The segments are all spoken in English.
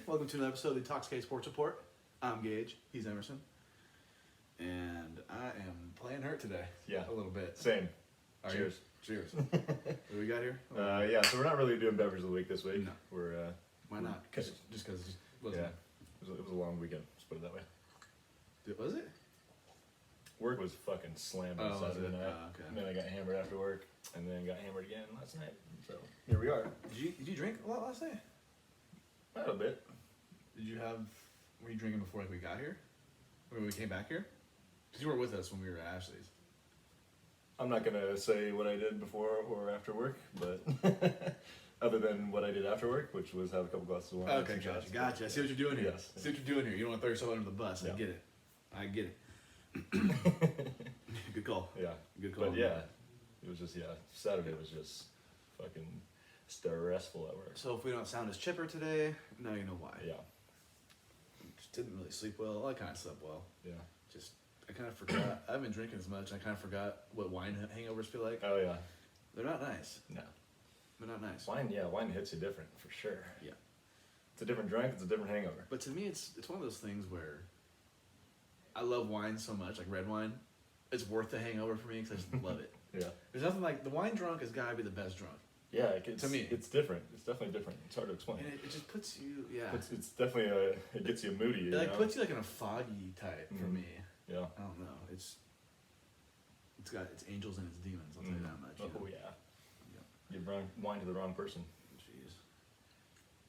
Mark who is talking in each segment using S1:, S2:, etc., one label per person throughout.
S1: Welcome to another episode of the Talk Skate Sports Report. I'm Gage. He's Emerson. And I am playing hurt today.
S2: Yeah.
S1: A little bit.
S2: Same.
S1: Are
S2: Cheers.
S1: You? Cheers. What do we got here?
S2: Yeah, so we're not really doing beverage of the week this week.
S1: No.
S2: We're
S1: Why not? Just because it wasn't.
S2: Yeah. It was a long weekend. Let's put it that way.
S1: Was it?
S2: Work was fucking slamming Saturday night.
S1: Okay.
S2: And then I got hammered after work, and then got hammered again last night. So here we are.
S1: Did you drink a lot last night?
S2: A little bit.
S1: Were you drinking before we got here? When we came back here? Because you were with us when we were at Ashley's.
S2: I'm not gonna say what I did before or after work, but other than what I did after work, which was have a couple glasses of wine.
S1: Okay, gotcha. I see what you're doing here.
S2: Yes.
S1: I see what you're doing here. You don't want to throw yourself under the bus.
S2: Yeah.
S1: I get it. Good call.
S2: Yeah.
S1: Good call.
S2: But yeah, it was just Saturday was just fucking stressful at work.
S1: So if we don't sound as chipper today, now you know why.
S2: Yeah.
S1: Just didn't really sleep well. I kind of slept well.
S2: Yeah.
S1: Just, I kind of forgot. I haven't been drinking as much. I kind of forgot what wine hangovers feel like.
S2: Oh yeah.
S1: They're not nice.
S2: No.
S1: They're not nice.
S2: Wine hits you different for sure.
S1: Yeah.
S2: It's a different drink. It's a different hangover.
S1: But to me, it's one of those things where I love wine so much, like red wine. It's worth the hangover for me because I just love it.
S2: Yeah.
S1: There's nothing like the wine drunk has got to be the best drunk.
S2: Yeah.
S1: To me.
S2: it's different. It's definitely different. It's hard to explain.
S1: And it just puts you, yeah.
S2: It's definitely it gets you moody.
S1: It like puts you like in a foggy type for me.
S2: Yeah.
S1: I don't know. It's angels and it's demons. I'll tell you that much.
S2: Oh yeah. You brought wine to the wrong person.
S1: Jeez.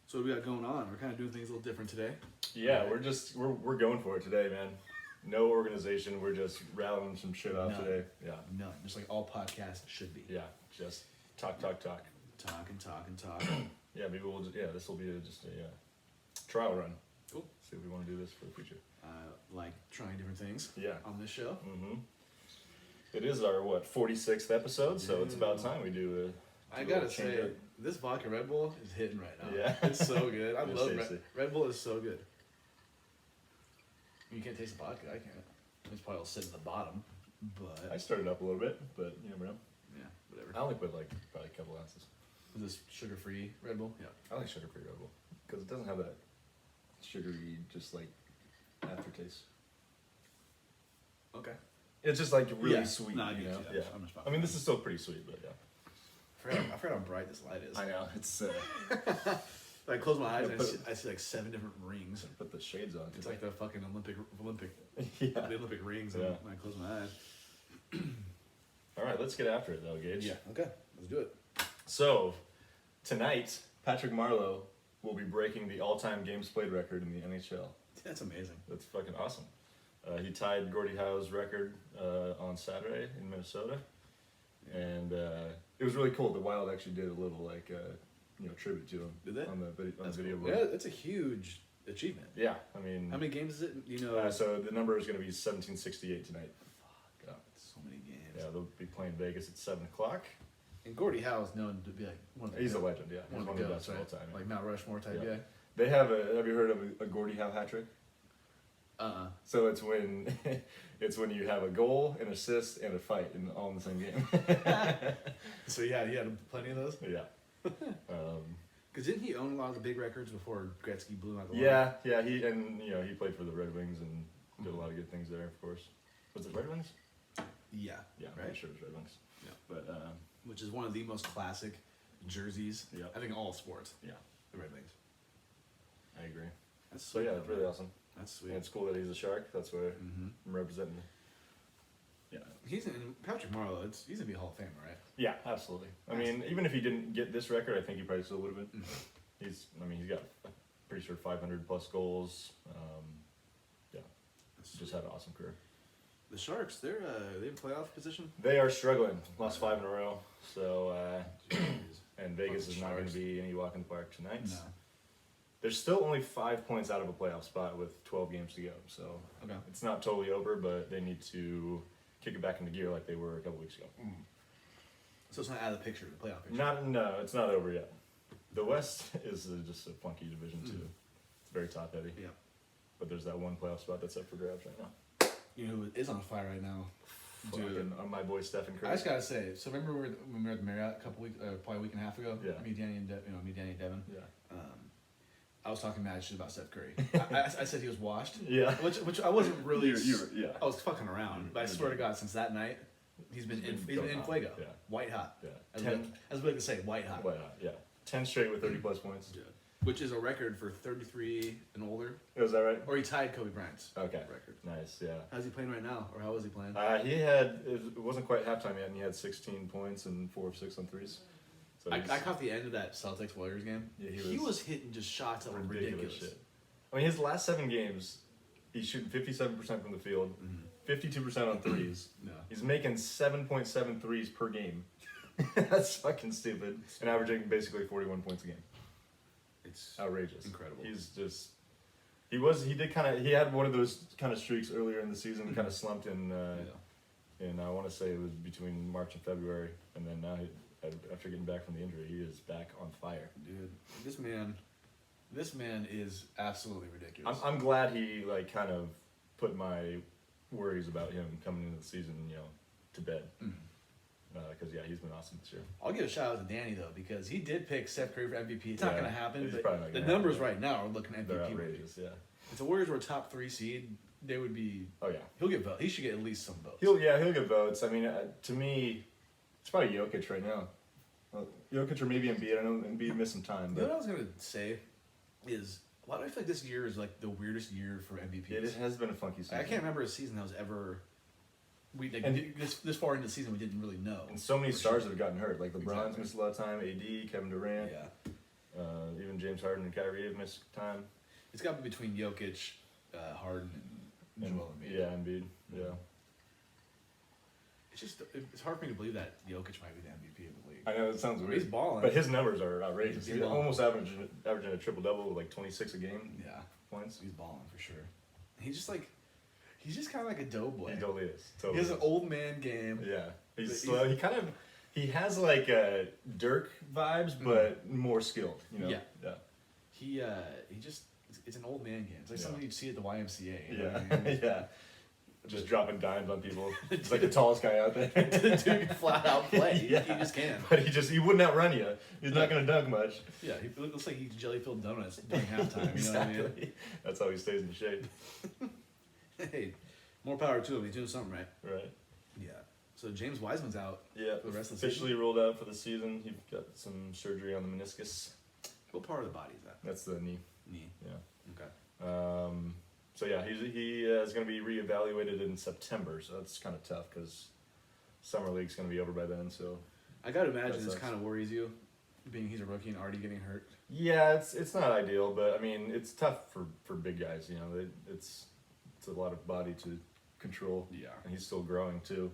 S1: So what do we got going on? We're kind of doing things a little different today.
S2: Yeah, we're going for it today, man. No organization. We're just rattling some shit off
S1: None.
S2: today. Yeah.
S1: None. Just like all podcasts should be.
S2: Yeah. Just talk.
S1: Talk and talk and talk.
S2: Yeah, maybe we'll just this will be just a trial run.
S1: Cool.
S2: See if we want to do this for the future.
S1: Like trying different things.
S2: Yeah.
S1: On this show.
S2: Mm-hmm. It is our 46th episode, so it's about time we do
S1: I gotta say, this vodka Red Bull is hitting right now.
S2: Yeah.
S1: It's so good. I
S2: It's
S1: love
S2: tasty.
S1: Red Bull is so good. You can't taste the vodka. I can't. It's probably all sitting at the bottom, but
S2: I started up a little bit, but you never know.
S1: yeah, whatever.
S2: I only put probably a couple ounces.
S1: Is this sugar-free Red Bull? Yeah.
S2: I like sugar-free Red Bull because it doesn't have that sugary, just like aftertaste.
S1: Okay.
S2: It's just like really
S1: Yeah.
S2: sweet.
S1: No, I
S2: you
S1: get
S2: know?
S1: you.
S2: Yeah.
S1: I'm just
S2: I mean, this is still pretty sweet, but yeah.
S1: I forgot how bright this light is.
S2: I know it's.
S1: I close my eyes
S2: Yeah,
S1: and I see like 7 different rings.
S2: Put the shades on.
S1: It's like the fucking Olympic,
S2: Yeah.
S1: the Olympic rings.
S2: Yeah.
S1: When I close my eyes.
S2: All right, let's get after it though, Gage.
S1: Yeah. Okay. Let's do it.
S2: So, tonight, Patrick Marleau will be breaking the all-time games played record in the NHL.
S1: That's amazing.
S2: That's fucking awesome. He tied Gordie Howe's record on Saturday in Minnesota, and it was really cool. The Wild actually did a little tribute to him.
S1: Did they?
S2: On the video?
S1: Cool.
S2: board.
S1: Yeah, that's a huge achievement.
S2: Yeah, I mean,
S1: How many games is it? You know.
S2: so the number is going to be 1768 tonight.
S1: Fuck. So many games.
S2: Yeah, they'll be playing Vegas at 7:00.
S1: And Gordie Howe is known to be like one of the
S2: He's a
S1: goats.
S2: legend. Yeah, he's
S1: One of the
S2: best
S1: goats,
S2: of all
S1: right?
S2: time.
S1: Like Mount Rushmore type
S2: Yeah.
S1: guy.
S2: They have have you heard of a Gordie Howe hat trick? So it's when you have a goal, an assist, and a fight all in the same game.
S1: So yeah, he had plenty of those.
S2: Yeah.
S1: Because didn't he own a lot of the big records before Gretzky blew out the
S2: Yeah. He played for the Red Wings and did a lot of good things there, of course. Was it Red Wings?
S1: Yeah.
S2: Yeah, I'm
S1: Right.
S2: pretty sure it was Red Wings.
S1: Yeah.
S2: But
S1: Which is one of the most classic jerseys.
S2: Yeah.
S1: I think in all sports.
S2: yeah,
S1: The Red Wings.
S2: I agree.
S1: That's
S2: So
S1: sweet.
S2: yeah, it's really awesome.
S1: That's sweet.
S2: And it's cool that he's a Shark. That's where
S1: Mm-hmm.
S2: I'm representing. Yeah.
S1: He's in Patrick Marleau. He's gonna be a Hall of Famer, right?
S2: Yeah, absolutely. I mean, even if he didn't get this record, I think he probably still would have been.
S1: Mhm.
S2: He's got, pretty sure 500 plus goals.
S1: That's
S2: Just
S1: sweet.
S2: had an awesome career.
S1: The Sharks. They in playoff position.
S2: They are struggling. Lost 5 in a row. So,
S1: Jeez.
S2: and Vegas
S1: Fucking
S2: is not going
S1: Sharks.
S2: to be any walk in the park tonight.
S1: No.
S2: There's still only 5 points out of a playoff spot with 12 games to go. So
S1: Okay.
S2: it's not totally over, but they need to kick it back into gear like they were a couple weeks ago.
S1: So it's not out of the picture, the playoff picture.
S2: No, it's not over yet. The West is just a funky division too. It's very top heavy.
S1: Yeah.
S2: But there's that one playoff spot that's up for grabs right now.
S1: You know who is on fire right now?
S2: Dude, my boy Stephen Curry.
S1: I just gotta say. So remember when we were at the Marriott a couple weeks, probably a week and a half ago.
S2: Yeah.
S1: Me, Danny, and Devin.
S2: Yeah.
S1: I I was talking mad shit about Steph Curry. I said he was washed.
S2: Yeah.
S1: Which I wasn't really.
S2: Yeah.
S1: I was fucking around, but I swear to God, since that night, he's been in
S2: hot.
S1: fuego.
S2: Yeah.
S1: White hot.
S2: Yeah.
S1: As we like to say, white hot.
S2: Why not? Yeah. 10 straight with 30 plus points.
S1: Yeah. Which is a record for 33 and older.
S2: Was that right?
S1: Or he tied Kobe Bryant's
S2: Okay.
S1: record.
S2: Nice. Yeah.
S1: How's he playing right now? Or how was he playing?
S2: It wasn't quite halftime yet, and he had 16 points and 4 of 6 on threes. So
S1: I
S2: he's-
S1: caught the end of that Celtics Warriors game.
S2: Yeah,
S1: he was hitting just shots that were ridiculous.
S2: shit. I mean, his last 7 games, he's shooting 57% from the field, 52% on threes.
S1: No.
S2: He's making 7.7 threes per game. That's fucking stupid. And averaging basically 41 points a game.
S1: It's
S2: Outrageous.
S1: incredible.
S2: He had one of those kind of streaks earlier in the season, kind of slumped in, I want to say it was between March and February, and then now after getting back from the injury, he is back on fire.
S1: Dude, this man is absolutely ridiculous.
S2: I'm glad he like kind of put my worries about him coming into the season, to bed. Because he's been awesome this year.
S1: I'll give a shout out to Danny though, because he did pick Steph Curry for MVP. It's not
S2: Yeah,
S1: going to happen,
S2: it's
S1: but
S2: probably not
S1: the
S2: gonna
S1: numbers
S2: happen.
S1: right now are looking MVP.
S2: They're
S1: worthy.
S2: outrageous. Yeah.
S1: If the Warriors were a top 3 seed, they would be.
S2: Oh yeah.
S1: He'll get votes. He should get at least some votes.
S2: He'll get votes. I mean, to me, it's probably Jokic right now. Jokic or maybe Embiid. I know Embiid missed some time,
S1: You know what I
S2: but
S1: was gonna say is, why do I feel like this year is like the weirdest year for MVPs?
S2: it has been a funky season.
S1: I can't remember a season that was ever.
S2: And-
S1: This far into the season, we didn't really know.
S2: And so many
S1: For
S2: stars
S1: sure.
S2: have gotten hurt. Like LeBron's
S1: Exactly.
S2: missed a lot of time. AD, Kevin Durant,
S1: Yeah,
S2: even James Harden and Kyrie have missed time.
S1: it's got to be between Jokic, Harden, and Joel Embiid.
S2: Yeah, Embiid. Yeah.
S1: It's hard for me to believe that Jokic might be the MVP of the league.
S2: I know it sounds weird.
S1: He's balling.
S2: But his numbers are outrageous.
S1: He's
S2: He's
S1: balling.
S2: almost averaging a triple double with like 26 a game
S1: Yeah,
S2: points.
S1: he's balling for sure. He's just kind of like a doughboy.
S2: He totally is.
S1: He
S2: Totally
S1: has an
S2: is.
S1: old man game.
S2: Yeah, he's
S1: But
S2: slow. He has like Dirk vibes, but more skilled.
S1: Yeah.
S2: Yeah.
S1: He just it's an old man game. It's like
S2: Yeah.
S1: something you'd see at the YMCA. You know
S2: Yeah.
S1: what I mean?
S2: Yeah. Just dropping dimes on people. He's like the tallest guy out there.
S1: The dude can flat out play.
S2: Yeah.
S1: He just can.
S2: But he wouldn't outrun you. He's not gonna dunk much.
S1: Yeah, he looks like he eats jelly-filled donuts during halftime. You know what I mean?
S2: Exactly. That's how he stays in shape.
S1: Hey, more power to him. He's doing something right.
S2: Right.
S1: Yeah. So James Wiseman's out.
S2: Yeah.
S1: For the rest of the
S2: Officially ruled out for the season. He got some surgery on the meniscus.
S1: What part of the body is that?
S2: That's the knee.
S1: Knee.
S2: Yeah.
S1: Okay.
S2: So yeah, he is going to be reevaluated in September. So that's kind of tough because summer league's going to be over by then. So
S1: I gotta imagine
S2: That
S1: this
S2: sucks.
S1: kind of worries you, being he's a rookie and already getting hurt.
S2: yeah, it's not ideal, but I mean it's tough for big guys. It's a lot of body to control.
S1: Yeah.
S2: And he's still growing too.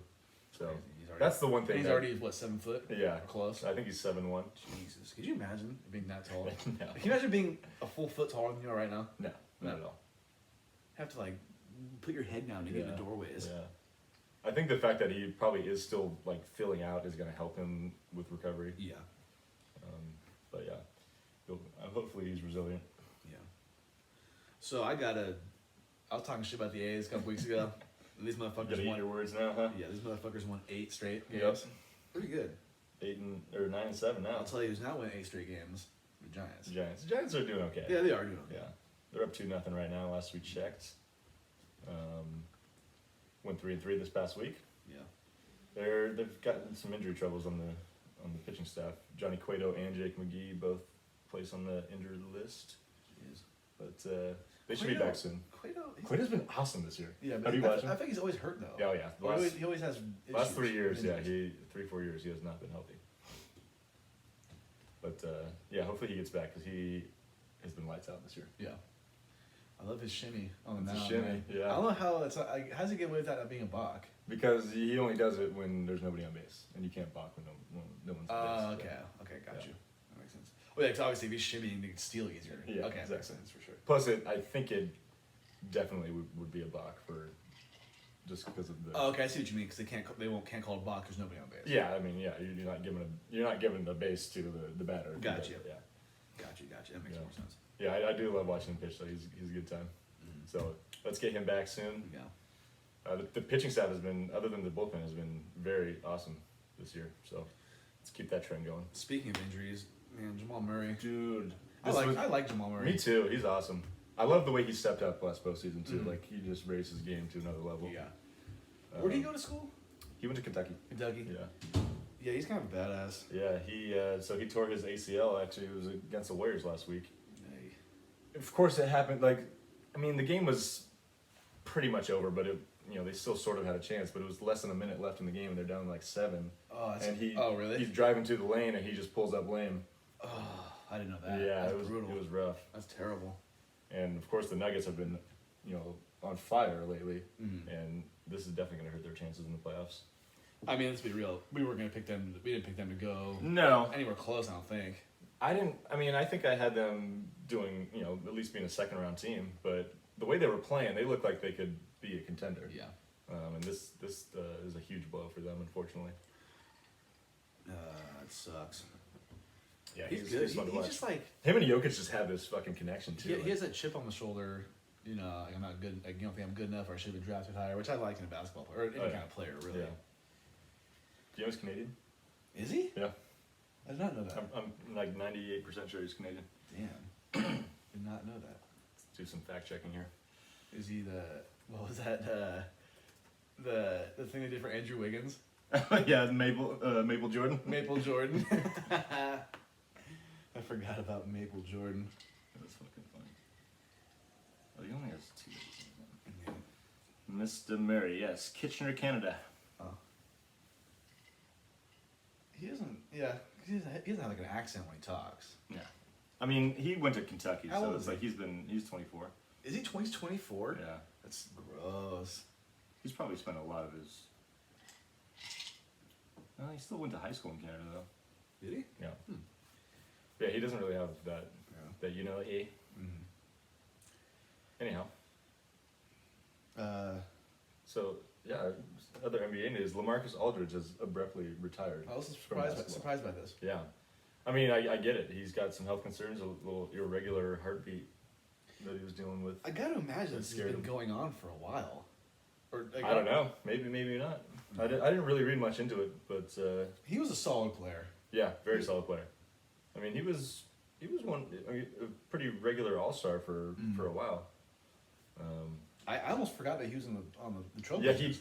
S2: So
S1: He's already,
S2: that's the one thing.
S1: He's
S2: that-
S1: already what, 7 foot?
S2: yeah.
S1: Or close.
S2: I think he's 7'1".
S1: Jesus, could you imagine being that tall?
S2: No.
S1: Can you imagine being a full foot taller than you are right now?
S2: No, not at all.
S1: Have to like put your head down to get in the doorways.
S2: Yeah. I think the fact that he probably is still like filling out is going to help him with recovery.
S1: Yeah.
S2: But yeah, hopefully he's resilient.
S1: Yeah. So I was talking shit about the A's a couple weeks ago. These
S2: You
S1: motherfuckers
S2: gotta eat
S1: won.
S2: your words now, huh?
S1: Yeah, these motherfuckers won 8 straight games.
S2: Yep.
S1: Pretty good.
S2: 9 and 7 now.
S1: I'll tell you who's not winning 8 straight games. The Giants.
S2: The Giants. The Giants are doing okay.
S1: Yeah, they are doing okay.
S2: Yeah. They're up 2-0 right now. Last we checked. Went 3-3 this past week.
S1: Yeah.
S2: They've gotten some injury troubles on the pitching staff. Johnny Cueto and Jake McGee both place on the injured list,
S1: Jeez.
S2: but they should be
S1: Cueto-
S2: back soon.
S1: He's-
S2: Cueto's been awesome this year.
S1: Yeah, but
S2: Have you watched him?
S1: I think he's always hurt though.
S2: Oh yeah,
S1: He always has
S2: last
S1: issues
S2: 3 years,
S1: with
S2: yeah,
S1: injuries.
S2: 3-4 years, he has not been healthy. But yeah, hopefully he gets back because he has been lights out this year.
S1: Yeah. I love his shimmy on the
S2: It's a
S1: mound.
S2: shimmy,
S1: man.
S2: yeah.
S1: I don't know how it's like. How does he get away with that not being a balk?
S2: Because he only does it when there's nobody on base, and you can't balk when no one's on base.
S1: Okay. Okay, got
S2: Yeah.
S1: you. That makes sense. Well, yeah, 'cause obviously if he's shimmying, they can steal easier.
S2: Yeah,
S1: Okay,
S2: exactly.
S1: makes sense for sure.
S2: Plus, I think it definitely would be a balk for just because of the.
S1: Oh, okay, I see what you mean. Because can't call it balk because nobody on base.
S2: Yeah, I mean, yeah, you're not giving the base to the batter.
S1: Got you.
S2: Yeah,
S1: Got you. That makes
S2: Yeah.
S1: more sense.
S2: yeah, I do love watching him pitch. So he's a good time. So let's get him back soon.
S1: Yeah.
S2: The pitching staff has been, other than the bullpen, has been very awesome this year. So let's keep that trend going.
S1: Speaking of injuries, man, Jamal Murray.
S2: Dude,
S1: I like Jamal Murray.
S2: Me too. He's awesome. I love the way he stepped up last postseason too.
S1: Mhm.
S2: Like he just raised his game to another level.
S1: Yeah. Where did he go to school?
S2: He went to Kentucky.
S1: Kentucky.
S2: Yeah.
S1: Yeah, he's kind of a badass.
S2: Yeah. He tore his ACL. Actually, it was against the Warriors last week.
S1: Hey.
S2: Of course, it happened. I mean, the game was pretty much over, but they still sort of had a chance. But it was less than a minute left in the game, and they're down like 7.
S1: Oh, that's,
S2: And
S1: really?
S2: he's driving to the lane, and he just pulls up lame.
S1: Oh, I didn't know that.
S2: Yeah,
S1: That's
S2: it was
S1: brutal.
S2: It was rough.
S1: That's terrible.
S2: And of course, the Nuggets have been, on fire lately,
S1: Mhm.
S2: and this is definitely going to hurt their chances in the playoffs.
S1: I mean, let's be real. We weren't gonna pick them. We didn't pick them to go
S2: No,
S1: anywhere close. I don't think.
S2: I didn't. I mean, I think I had them doing, at least being a second round team. But the way they were playing, they looked like they could be a contender.
S1: Yeah.
S2: And this is a huge blow for them, unfortunately.
S1: It sucks.
S2: Yeah,
S1: He's good.
S2: fun to
S1: He's
S2: watch.
S1: just like
S2: Him and Jokic just have this fucking connection too.
S1: he has that chip on the shoulder. Like I'm not good. Like, you don't think I'm good enough, or I should have been drafted higher, which I like in a basketball player or any
S2: Oh, yeah.
S1: kind of player, really.
S2: Yeah. Do you know he's Canadian?
S1: Is he?
S2: Yeah.
S1: I did not know that.
S2: I'm like 98% sure he's Canadian.
S1: Damn. Did not know that.
S2: Let's do some fact checking here.
S1: Is he what was that? The thing they did for Andrew Wiggins?
S2: Yeah, Maple Jordan.
S1: Maple Jordan. I forgot about Maple Jordan.
S2: That's fucking funny. Oh, he only has 2 days.
S1: Yeah.
S2: Mr. Murray, yes, Kitchener, Canada.
S1: Oh. He doesn't. Yeah. He doesn't have like an accent when he talks.
S2: Yeah. I mean, he went to Kentucky,
S1: How
S2: so
S1: old
S2: it's
S1: is
S2: like he's 24.
S1: Is he 24?
S2: Yeah.
S1: That's gross.
S2: He's probably spent a lot of his. Well, he still went to high school in Canada though.
S1: Did he?
S2: Yeah.
S1: Hmm.
S2: Yeah, he doesn't really have that.
S1: Yeah.
S2: That
S1: Mm-hmm.
S2: Anyhow.
S1: Uh,
S2: So yeah, other NBA news. LaMarcus Aldridge has abruptly retired.
S1: I was
S2: from basketball.
S1: surprised by this.
S2: Yeah, I mean, I get it. He's got some health concerns, a little irregular heartbeat that he was dealing with.
S1: I gotta imagine
S2: That
S1: this has
S2: scared
S1: been
S2: him.
S1: going on for a while. Or like,
S2: I don't know. Maybe not. I didn't really read much into it, but
S1: He was a solid player.
S2: yeah, very solid player. I mean, he was a pretty regular All-Star for a while.
S1: I almost forgot that he was on the Trailblazers.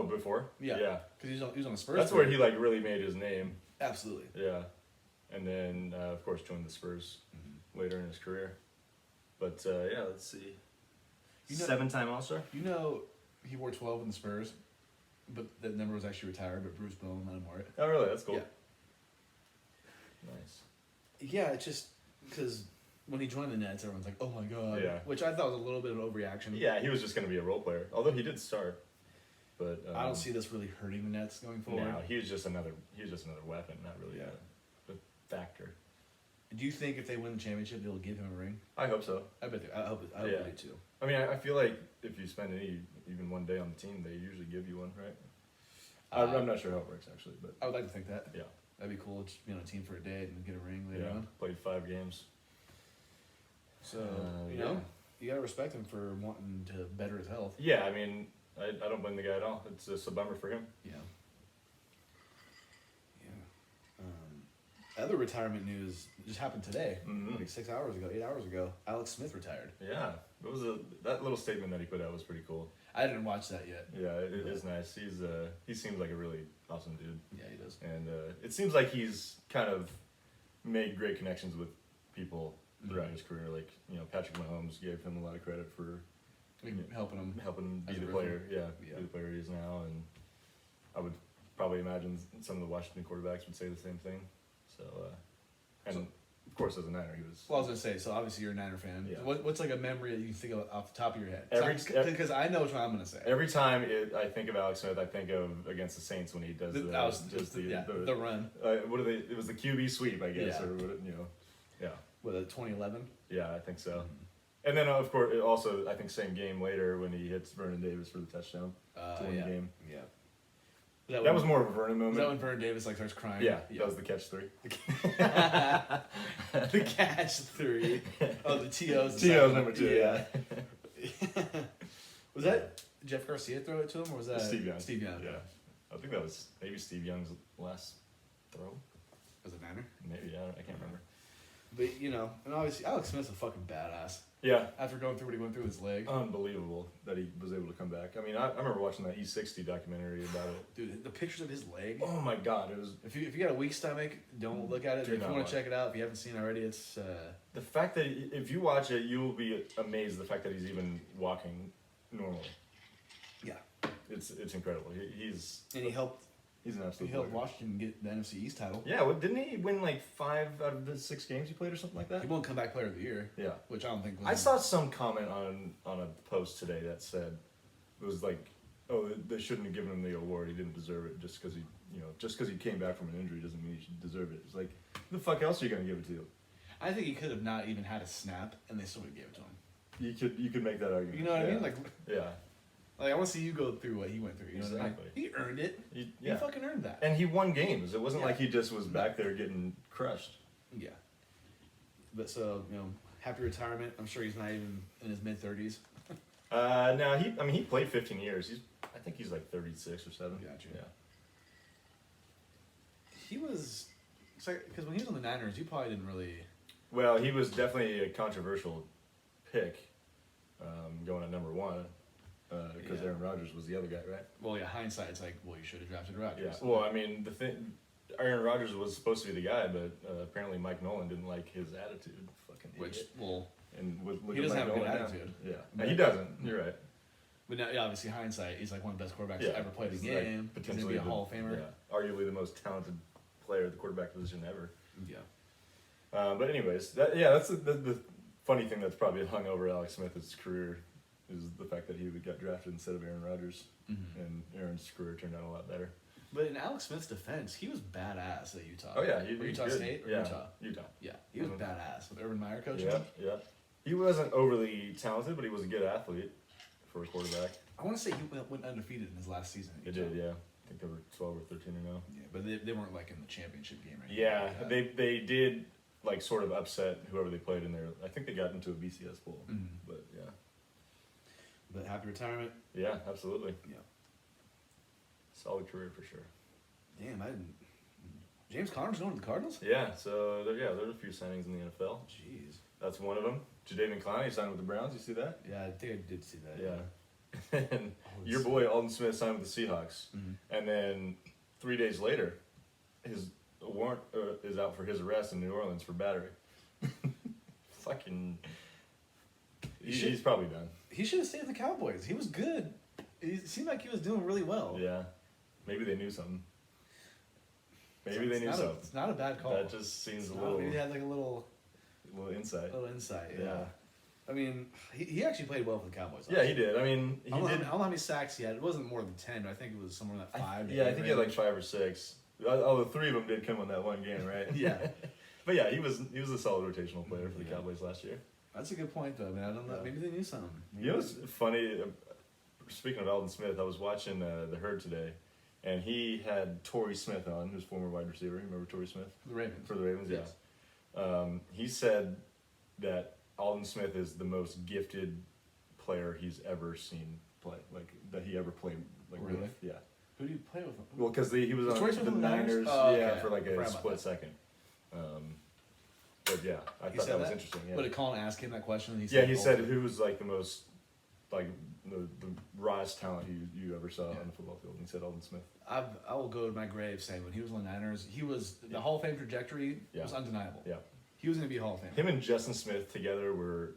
S2: Before
S1: Yeah. Because he was on the Spurs.
S2: That's where he like really made his name.
S1: Absolutely.
S2: Yeah, and then of course joined the Spurs later in his career. But yeah, let's see. 7-time All-Star.
S1: He wore 12 in the Spurs, but that number was actually retired. But Bruce Bowen let him wear it.
S2: Oh, really? That's cool.
S1: Yeah.
S2: Nice.
S1: Yeah, it's just because when he joined the Nets, everyone's like, "Oh my god!"
S2: Yeah.
S1: Which I thought was a little bit of an overreaction.
S2: Yeah, he was just going to be a role player, although he did start. But
S1: I don't see this really hurting the Nets going forward.
S2: No, he was just another weapon, not really
S1: Yeah.
S2: a factor.
S1: Do you think if they win the championship, they'll give him a ring?
S2: I hope so.
S1: I bet. I hope
S2: Yeah.
S1: they do too.
S2: I mean, I feel like if you spend even one day on the team, they usually give you one, right? I'm not sure how it works actually, but
S1: I would like to think that.
S2: yeah.
S1: That'd be cool. Just be on a team for a day and get a ring later on.
S2: Played 5 games.
S1: So
S2: Yeah.
S1: you gotta respect him for wanting to better his health.
S2: Yeah, I mean, I don't blame the guy at all. It's just a bummer for him.
S1: Yeah. Other retirement news just happened today,
S2: Mhm.
S1: like 8 hours ago. Alex Smith retired.
S2: Yeah, it was that little statement that he put out was pretty cool.
S1: I didn't watch that yet.
S2: Yeah, it is nice. He seems like a really awesome dude,
S1: Yeah, he does.
S2: and it seems like he's kind of made great connections with people throughout his career. Like Patrick Mahomes gave him a lot of credit for
S1: Helping him.
S2: helping him be
S1: As a
S2: the
S1: rookie.
S2: player. Yeah,
S1: Yeah.
S2: be the player he is now, and I would probably imagine some of the Washington quarterbacks would say the same thing. So, of course, as a Niner, he was.
S1: Well, I was gonna say. So obviously you're a Niner fan.
S2: Yeah.
S1: What's like a memory that you think of off the top of your head?
S2: Every-
S1: Because I know which one I'm gonna say.
S2: Every time I think of Alex Smith, I think of against the Saints when he does
S1: The run.
S2: what are they? It was the QB sweep, I guess,
S1: Yeah.
S2: or what? Yeah,
S1: What, 2011?
S2: yeah, I think so. And then of course, also I think same game later when he hits Vernon Davis for the touchdown to win
S1: yeah.
S2: the game.
S1: Yeah.
S2: That was more of a Vernon
S1: Was that
S2: moment.
S1: when Vernon Davis starts crying?
S2: Yeah, that was the catch 3.
S1: The catch 3. Oh, the TO's.
S2: TO's number 2.
S1: Yeah. Was that Jeff Garcia throw it to him, or was that
S2: Steve Young.
S1: Steve Young.
S2: Yeah, I think that was maybe Steve Young's last throw.
S1: Was it Niner?
S2: Maybe I can't remember.
S1: But you know, and obviously Alex Smith's a fucking badass.
S2: Yeah.
S1: After going through what he went through with his leg,
S2: Unbelievable that he was able to come back. I mean, I remember watching that E60 documentary about it.
S1: dude, the pictures of his leg.
S2: Oh my god, it was
S1: If you got a weak stomach, don't look at it.
S2: Do
S1: If you
S2: not
S1: want
S2: watch
S1: to check it out, if you haven't seen it already, it's
S2: the fact that if you watch it, you will be amazed the fact that he's even walking normally.
S1: yeah.
S2: It's incredible. He's
S1: And he helped
S2: an absolute.
S1: he helped
S2: player.
S1: Washington get the NFC East title.
S2: Yeah, well, didn't he win like 5 out of the 6 games he played or something like that?
S1: He won comeback player of the year,
S2: Yeah.
S1: which I don't think was.
S2: I saw some comment on a post today that said it was like, oh, they shouldn't have given him the award. He didn't deserve it just because he came back from an injury doesn't mean he should deserve it. It's like, who the fuck else are you gonna give it to?
S1: I think he could have not even had a snap, and they still would have gave it to him.
S2: You could make that argument.
S1: You know what I mean? Like
S2: yeah,
S1: I want to see you go through what he went through. You know what I mean?
S2: Exactly.
S1: He earned it.
S2: he,
S1: He
S2: yeah.
S1: fucking earned that.
S2: And he won games. It wasn't
S1: Yeah.
S2: like he just was back there getting crushed.
S1: Yeah. But so happy retirement. I'm sure he's not even in his mid-30s.
S2: No, he played 15 years. I think he's like 36 or 7.
S1: Gotcha.
S2: Yeah.
S1: He was, because when he was on the Niners, you probably didn't really.
S2: Well, he was definitely a controversial pick, going at number 1, because
S1: Yeah.
S2: Aaron Rodgers was the other guy, right?
S1: Well, yeah, hindsight, it's like, well, you should have drafted Rodgers.
S2: Yeah. Well, I mean, Aaron Rodgers was supposed to be the guy, but apparently Mike Nolan didn't like his attitude. Fucking
S1: Which,
S2: idiot.
S1: well,
S2: And look
S1: he
S2: at
S1: doesn't
S2: Mike
S1: have a good
S2: Nolan now.
S1: attitude.
S2: Yeah.
S1: But-
S2: he doesn't. You're right.
S1: but now, yeah, obviously, hindsight, he's like one of the best quarterbacks
S2: Yeah.
S1: to ever play the
S2: He's
S1: game.
S2: like
S1: He's going to
S2: potentially
S1: be a Hall of Famer.
S2: Yeah. Arguably the most talented player at the quarterback position ever.
S1: Yeah.
S2: But anyways, that's the funny thing that's probably hung over Alex Smith's career is the fact that he got drafted instead of Aaron Rodgers,
S1: Mm-hmm.
S2: and Aaron's career turned out a lot better.
S1: But in Alex Smith's defense, he was badass at Utah.
S2: Oh yeah,
S1: Or
S2: he's
S1: Utah
S2: good.
S1: State or
S2: yeah.
S1: Utah?
S2: Utah.
S1: Yeah, he was
S2: Mhm.
S1: badass with Urban Meyer coaching
S2: Yeah,
S1: him.
S2: yeah. He wasn't overly talented, but he was a good athlete for a quarterback.
S1: I want to say he went undefeated in his last season. at
S2: He
S1: Utah.
S2: did, yeah. I think they were 12 or 13 or no.
S1: Yeah, but they weren't like in the championship game or anything.
S2: Yeah,
S1: like that.
S2: they did like sort of upset whoever they played in there. I think they got into a BCS bowl,
S1: Mhm.
S2: but yeah,
S1: But happy retirement.
S2: yeah, absolutely.
S1: Yeah.
S2: Solid career for sure.
S1: Damn, I didn't. James Conner's going to the Cardinals?
S2: Yeah, so there's a few signings in the NFL.
S1: Jeez.
S2: That's one of them. Jadeveon Clowney signed with the Browns. You see that?
S1: Yeah, I think I did see that.
S2: Yeah. And
S1: Oh,
S2: your
S1: it's-
S2: boy Alden Smith signed with the Seahawks,
S1: Mhm.
S2: and then 3 days later, his warrant is out for his arrest in New Orleans for battery. Fucking. He's probably done.
S1: He should have stayed with the Cowboys. He was good. It seemed like he was doing really well.
S2: Yeah. Maybe they knew something. Maybe
S1: It's
S2: they knew
S1: not
S2: something.
S1: It's not a bad call.
S2: That just seems
S1: It's
S2: a
S1: not-
S2: little
S1: Maybe he had like a little
S2: insight.
S1: insight. Yeah.
S2: Yeah.
S1: I mean, he actually played well for the Cowboys.
S2: Yeah, he did. I mean, he
S1: I don't
S2: did.
S1: know how many sacks he had. It wasn't more than 10, but I think it was somewhere in that 5.
S2: Yeah, I think he had like 5 or 6. Although 3 of them did come in that one game, right?
S1: Yeah.
S2: But yeah, he was a solid rotational player for the
S1: Yeah.
S2: Cowboys last year.
S1: That's a good point, though. I mean, I don't know.
S2: Yeah.
S1: Maybe they knew something. Maybe
S2: You know what's funny? Speaking of Alden Smith, I was watching The Herd today, and he had Torrey Smith on, who's former wide receiver. You remember Torrey Smith?
S1: the Ravens.
S2: For the Ravens,
S1: Yes.
S2: yeah. He said that Alden Smith is the most gifted player he's ever seen play, like that he ever played. Like
S1: Really?
S2: with. Yeah.
S1: Who do you play with?
S2: Well, because he was
S1: Was
S2: on
S1: Torrey Smith
S2: the
S1: on the Niners?
S2: Niners,
S1: Oh,
S2: yeah,
S1: okay.
S2: for like
S1: I forgot
S2: a
S1: about
S2: split
S1: that.
S2: second. But yeah, I
S1: He
S2: thought
S1: said
S2: that was
S1: that?
S2: interesting. Yeah.
S1: But did Colin ask him that question? And
S2: Yeah, he
S1: oh,
S2: said who was like the most, like the rawest talent you ever saw
S1: Yeah.
S2: on the football field. And he said Alden Smith.
S1: I will go to my grave saying when he was on the Niners, he was the Hall of Fame trajectory
S2: Yeah.
S1: was undeniable.
S2: Yeah.
S1: He was going to be a Hall of Fame.
S2: Him and Justin Smith together were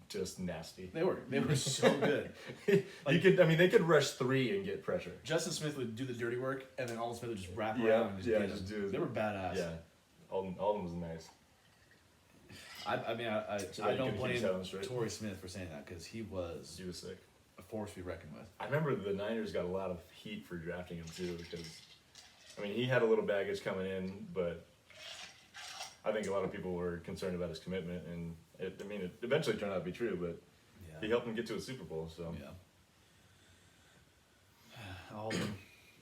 S2: just nasty.
S1: They were so good.
S2: They could rush 3 and get pressure.
S1: Justin Smith would do the dirty work, and then Alden Smith would just wrap
S2: Yeah,
S1: around and just
S2: yeah,
S1: get
S2: just
S1: him.
S2: do it.
S1: They were badass.
S2: Yeah, Alden was nice.
S1: I mean, I
S2: So that you
S1: don't
S2: can
S1: blame
S2: keep telling straight.
S1: Torrey Smith for saying that because he was
S2: He was sick.
S1: a force to be reckoned with.
S2: I remember the Niners got a lot of heat for drafting him too because, I mean, he had a little baggage coming in, but I think a lot of people were concerned about his commitment, and it eventually turned out to be true, but
S1: Yeah.
S2: he helped him get to a Super Bowl. So
S1: Yeah. Alden,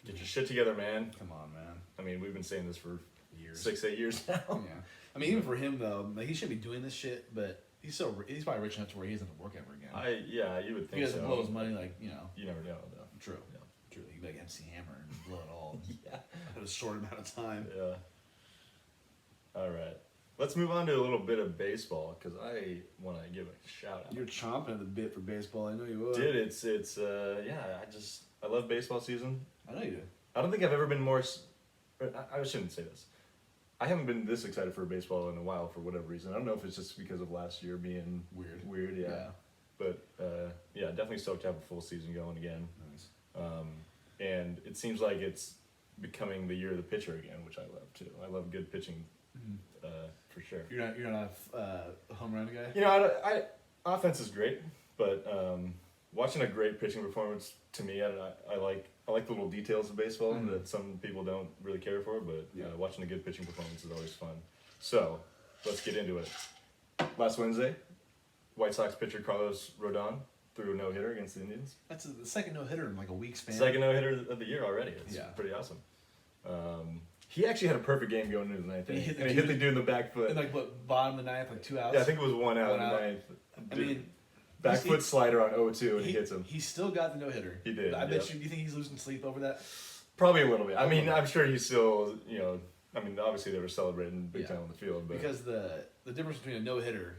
S2: get your shit together, man.
S1: come on, man.
S2: I mean, we've been saying this for
S1: Years.
S2: 6-8 years now.
S1: Yeah. I mean, even for him though, like, he should be doing this shit, but he's probably rich enough to where he doesn't have to work ever again.
S2: You would
S1: If he
S2: think
S1: doesn't
S2: so.
S1: blow his money, like, you know.
S2: You never know, though.
S1: True.
S2: Yeah.
S1: True. He'd be like MC Hammer and blow it all
S2: Yeah.
S1: in a short amount of time.
S2: Yeah. All right. Let's move on to a little bit of baseball because I want to give a shout out.
S1: You're chomping at the bit for baseball. I know you would.
S2: Dude, it's yeah. I love baseball season.
S1: I know you do.
S2: I don't think I've ever been more. I shouldn't say this. I haven't been this excited for baseball in a while for whatever reason. I don't know if it's just because of last year being weird, yeah. But yeah, definitely stoked to have a full season going again.
S1: Nice.
S2: And it seems like it's becoming the year of the pitcher again, which I love too. I love good pitching, for sure.
S1: You're not a home run guy.
S2: You know, I offense is great, but watching a great pitching performance to me, I like the little details of baseball that some people don't really care for. But watching a good pitching performance is always fun. So let's get into it. Last Wednesday, White Sox pitcher Carlos Rodon threw a no-hitter against the Indians.
S1: That's the second no-hitter in like a week span.
S2: Second no-hitter of the year already. It's pretty awesome. He actually had a perfect game going into the ninth inning. And he hit the dude in the back foot.
S1: And like what, bottom of the ninth, like 2 outs?
S2: Yeah, I think it was 1 out in the ninth.
S1: I mean,
S2: back foot slider on 0-2 and he hits him.
S1: He still got the no-hitter.
S2: He did.
S1: I bet you, do you think he's losing sleep over that?
S2: Probably a little bit. I mean, I'm sure he's still, you know, I mean, obviously they were celebrating big time on the field. But
S1: because the difference between a no-hitter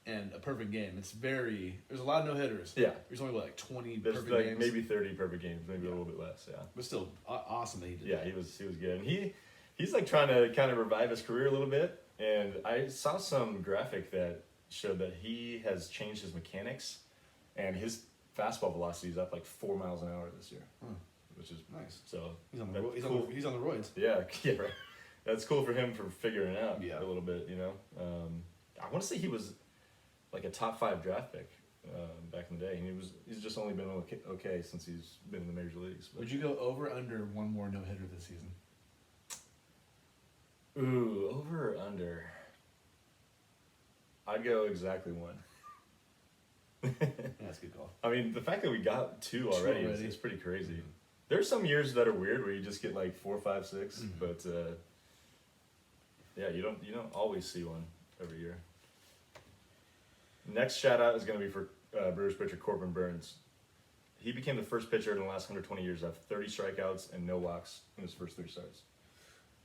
S1: and a perfect game, there's a lot of no-hitters.
S2: Yeah.
S1: There's only like 20
S2: there's
S1: perfect
S2: like
S1: games.
S2: maybe 30 perfect games, maybe a little bit less, yeah.
S1: But still, awesome that he did
S2: Yeah,
S1: that.
S2: he was good. And he's like trying to kind of revive his career a little bit. And I saw some graphic that showed that he has changed his mechanics and his fastball velocity is up like 4 miles an hour this year, which is
S1: nice.
S2: So
S1: He's on the he's on the roids.
S2: Yeah, yeah, right. That's cool for him for figuring it out
S1: Yeah.
S2: a little bit, you know. I want to say he was like a top 5 draft pick back in the day, and he's just only been okay since he's been in the major leagues. But.
S1: Would you go over or under one more no-hitter this season?
S2: Ooh, over or under? I'd go exactly 1.
S1: That's a good call.
S2: I mean, the fact that we got 2 already is pretty crazy. Mm-hmm. There's some years that are weird where you just get like 4, 5, 6, but yeah, you don't always see one every year. Next shout out is going to be for Brewers pitcher Corbin Burns. He became the first pitcher in the last 120 years to have 30 strikeouts and no walks in his first 3 starts.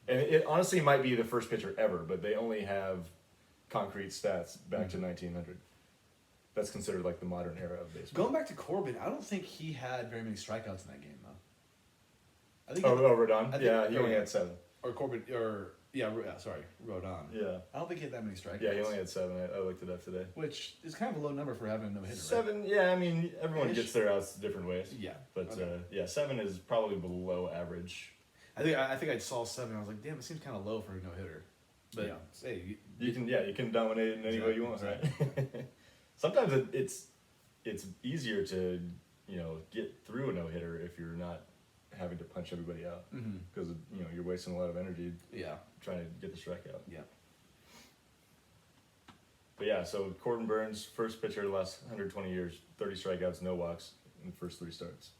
S2: And it honestly might be the first pitcher ever, but they only have concrete stats back to 1900. That's considered like the modern era of baseball.
S1: Going back to Corbin, I don't think he had very many strikeouts in that game, though. I think
S2: Rodon? Yeah, he only had 7.
S1: Or Corbin, sorry, Rodon.
S2: Yeah.
S1: I don't think he had that many strikeouts.
S2: Yeah, he only had 7. I looked it up today.
S1: Which is kind of a low number for having a no-hitter,
S2: 7, right? Yeah, I mean, everyone gets their outs different ways.
S1: Yeah.
S2: But, yeah, 7 is probably below average.
S1: I think I saw 7, I was like, damn, it seems kind of low for a no-hitter. But, hey...
S2: You can dominate in any way you want, right? Sometimes it's easier to, you know, get through a no-hitter if you're not having to punch everybody out. Because, you know, you're wasting a lot of energy trying to get the strikeout.
S1: Yeah.
S2: But yeah, so Corbin Burns, first pitcher of the last 120 years, 30 strikeouts, no walks in the first 3 starts.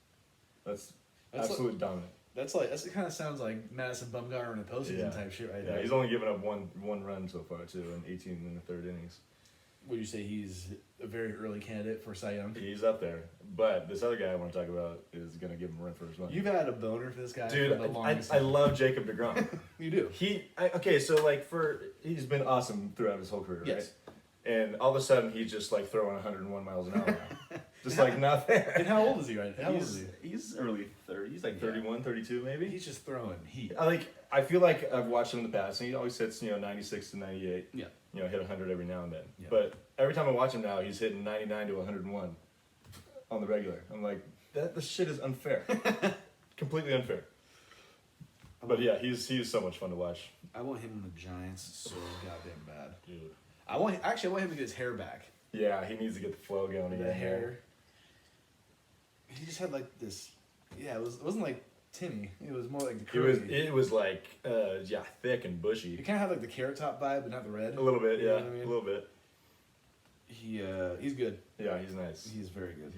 S2: That's absolutely dominant.
S1: It kind of sounds like Madison Bumgarner in a postseason type shit right there.
S2: Yeah, he's only given up one run so far, too, in 18 in the 3rd innings.
S1: Would you say he's a very early candidate for Cy Young?
S2: He's up there. But this other guy I want to talk about is going to give him a run for his money.
S1: You've had a boner for this guy
S2: Dude,
S1: for the longest
S2: I love Jacob deGrom.
S1: You do?
S2: He's been awesome throughout his whole career,
S1: Yes.
S2: right? And all of a sudden, he's just like throwing 101 miles an hour now. Just like not there.
S1: And how old is he right now?
S2: He's early 30s. He's like 31, 32 maybe.
S1: He's just throwing heat.
S2: I feel like I've watched him in the past, and he always hits 96 to 98.
S1: Yeah.
S2: Hit 100 every now and then.
S1: Yeah.
S2: But every time I watch him now, he's hitting 99 to 101 on the regular. I'm like, this shit is unfair. Completely unfair. But yeah, he's so much fun to watch.
S1: I want him in the Giants so goddamn bad.
S2: Dude.
S1: I want him to get his hair back.
S2: Yeah, he needs to get the flow going again.
S1: The hair. He just had like this. Yeah, it wasn't like Timmy. It was more like the curly.
S2: It was like thick and bushy.
S1: You kind of have like the Carrot Top vibe, but not the red.
S2: A little bit,
S1: You
S2: yeah,
S1: know what I mean?
S2: a little bit.
S1: He's good.
S2: Yeah, he's nice.
S1: He's very good.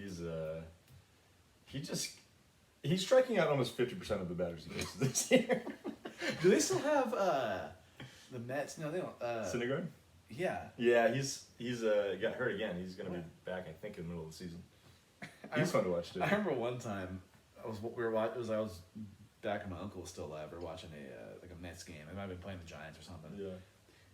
S2: He's striking out almost 50% of the batters he faces this year.
S1: Do they still have the Mets? No, they don't.
S2: Syndergaard?
S1: Yeah.
S2: Yeah, he's got hurt again. He's gonna be back, I think, in the middle of the season. He's fun to watch too.
S1: I remember one time I was back when my uncle was still alive. We were watching a Mets game. I might have been playing the Giants or something.
S2: Yeah.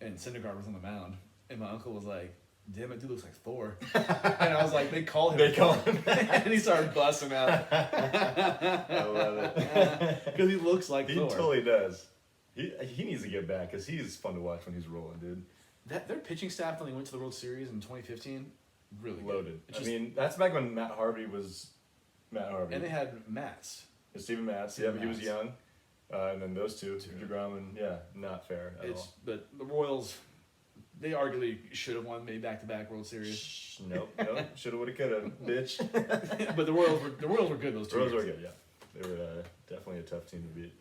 S1: and Syndergaard was on the mound, and my uncle was like, "Damn, it dude looks like Thor," and I was like, "They call him."
S2: They call
S1: Thor."
S2: him.
S1: And he started busting out
S2: I love it.
S1: because he looks like
S2: He
S1: Thor.
S2: totally does. He needs to get back because he's fun to watch when he's rolling, dude.
S1: Their pitching staff when they went to the World Series in 2015, really good.
S2: Loaded.
S1: It's
S2: I
S1: just-
S2: mean, that's back when Matt Harvey was Matt Harvey.
S1: and they had Matz.
S2: And Steven Matz, yeah,
S1: Steven
S2: he was
S1: Matz.
S2: young. And then those two, DeGrom and, yeah, not fair at all.
S1: But the Royals, they arguably should have won maybe back-to-back World Series.
S2: Shh, nope. Shoulda, woulda, coulda, bitch.
S1: But the Royals were good those two
S2: Royals
S1: years.
S2: were good, yeah. They were definitely a tough team to beat.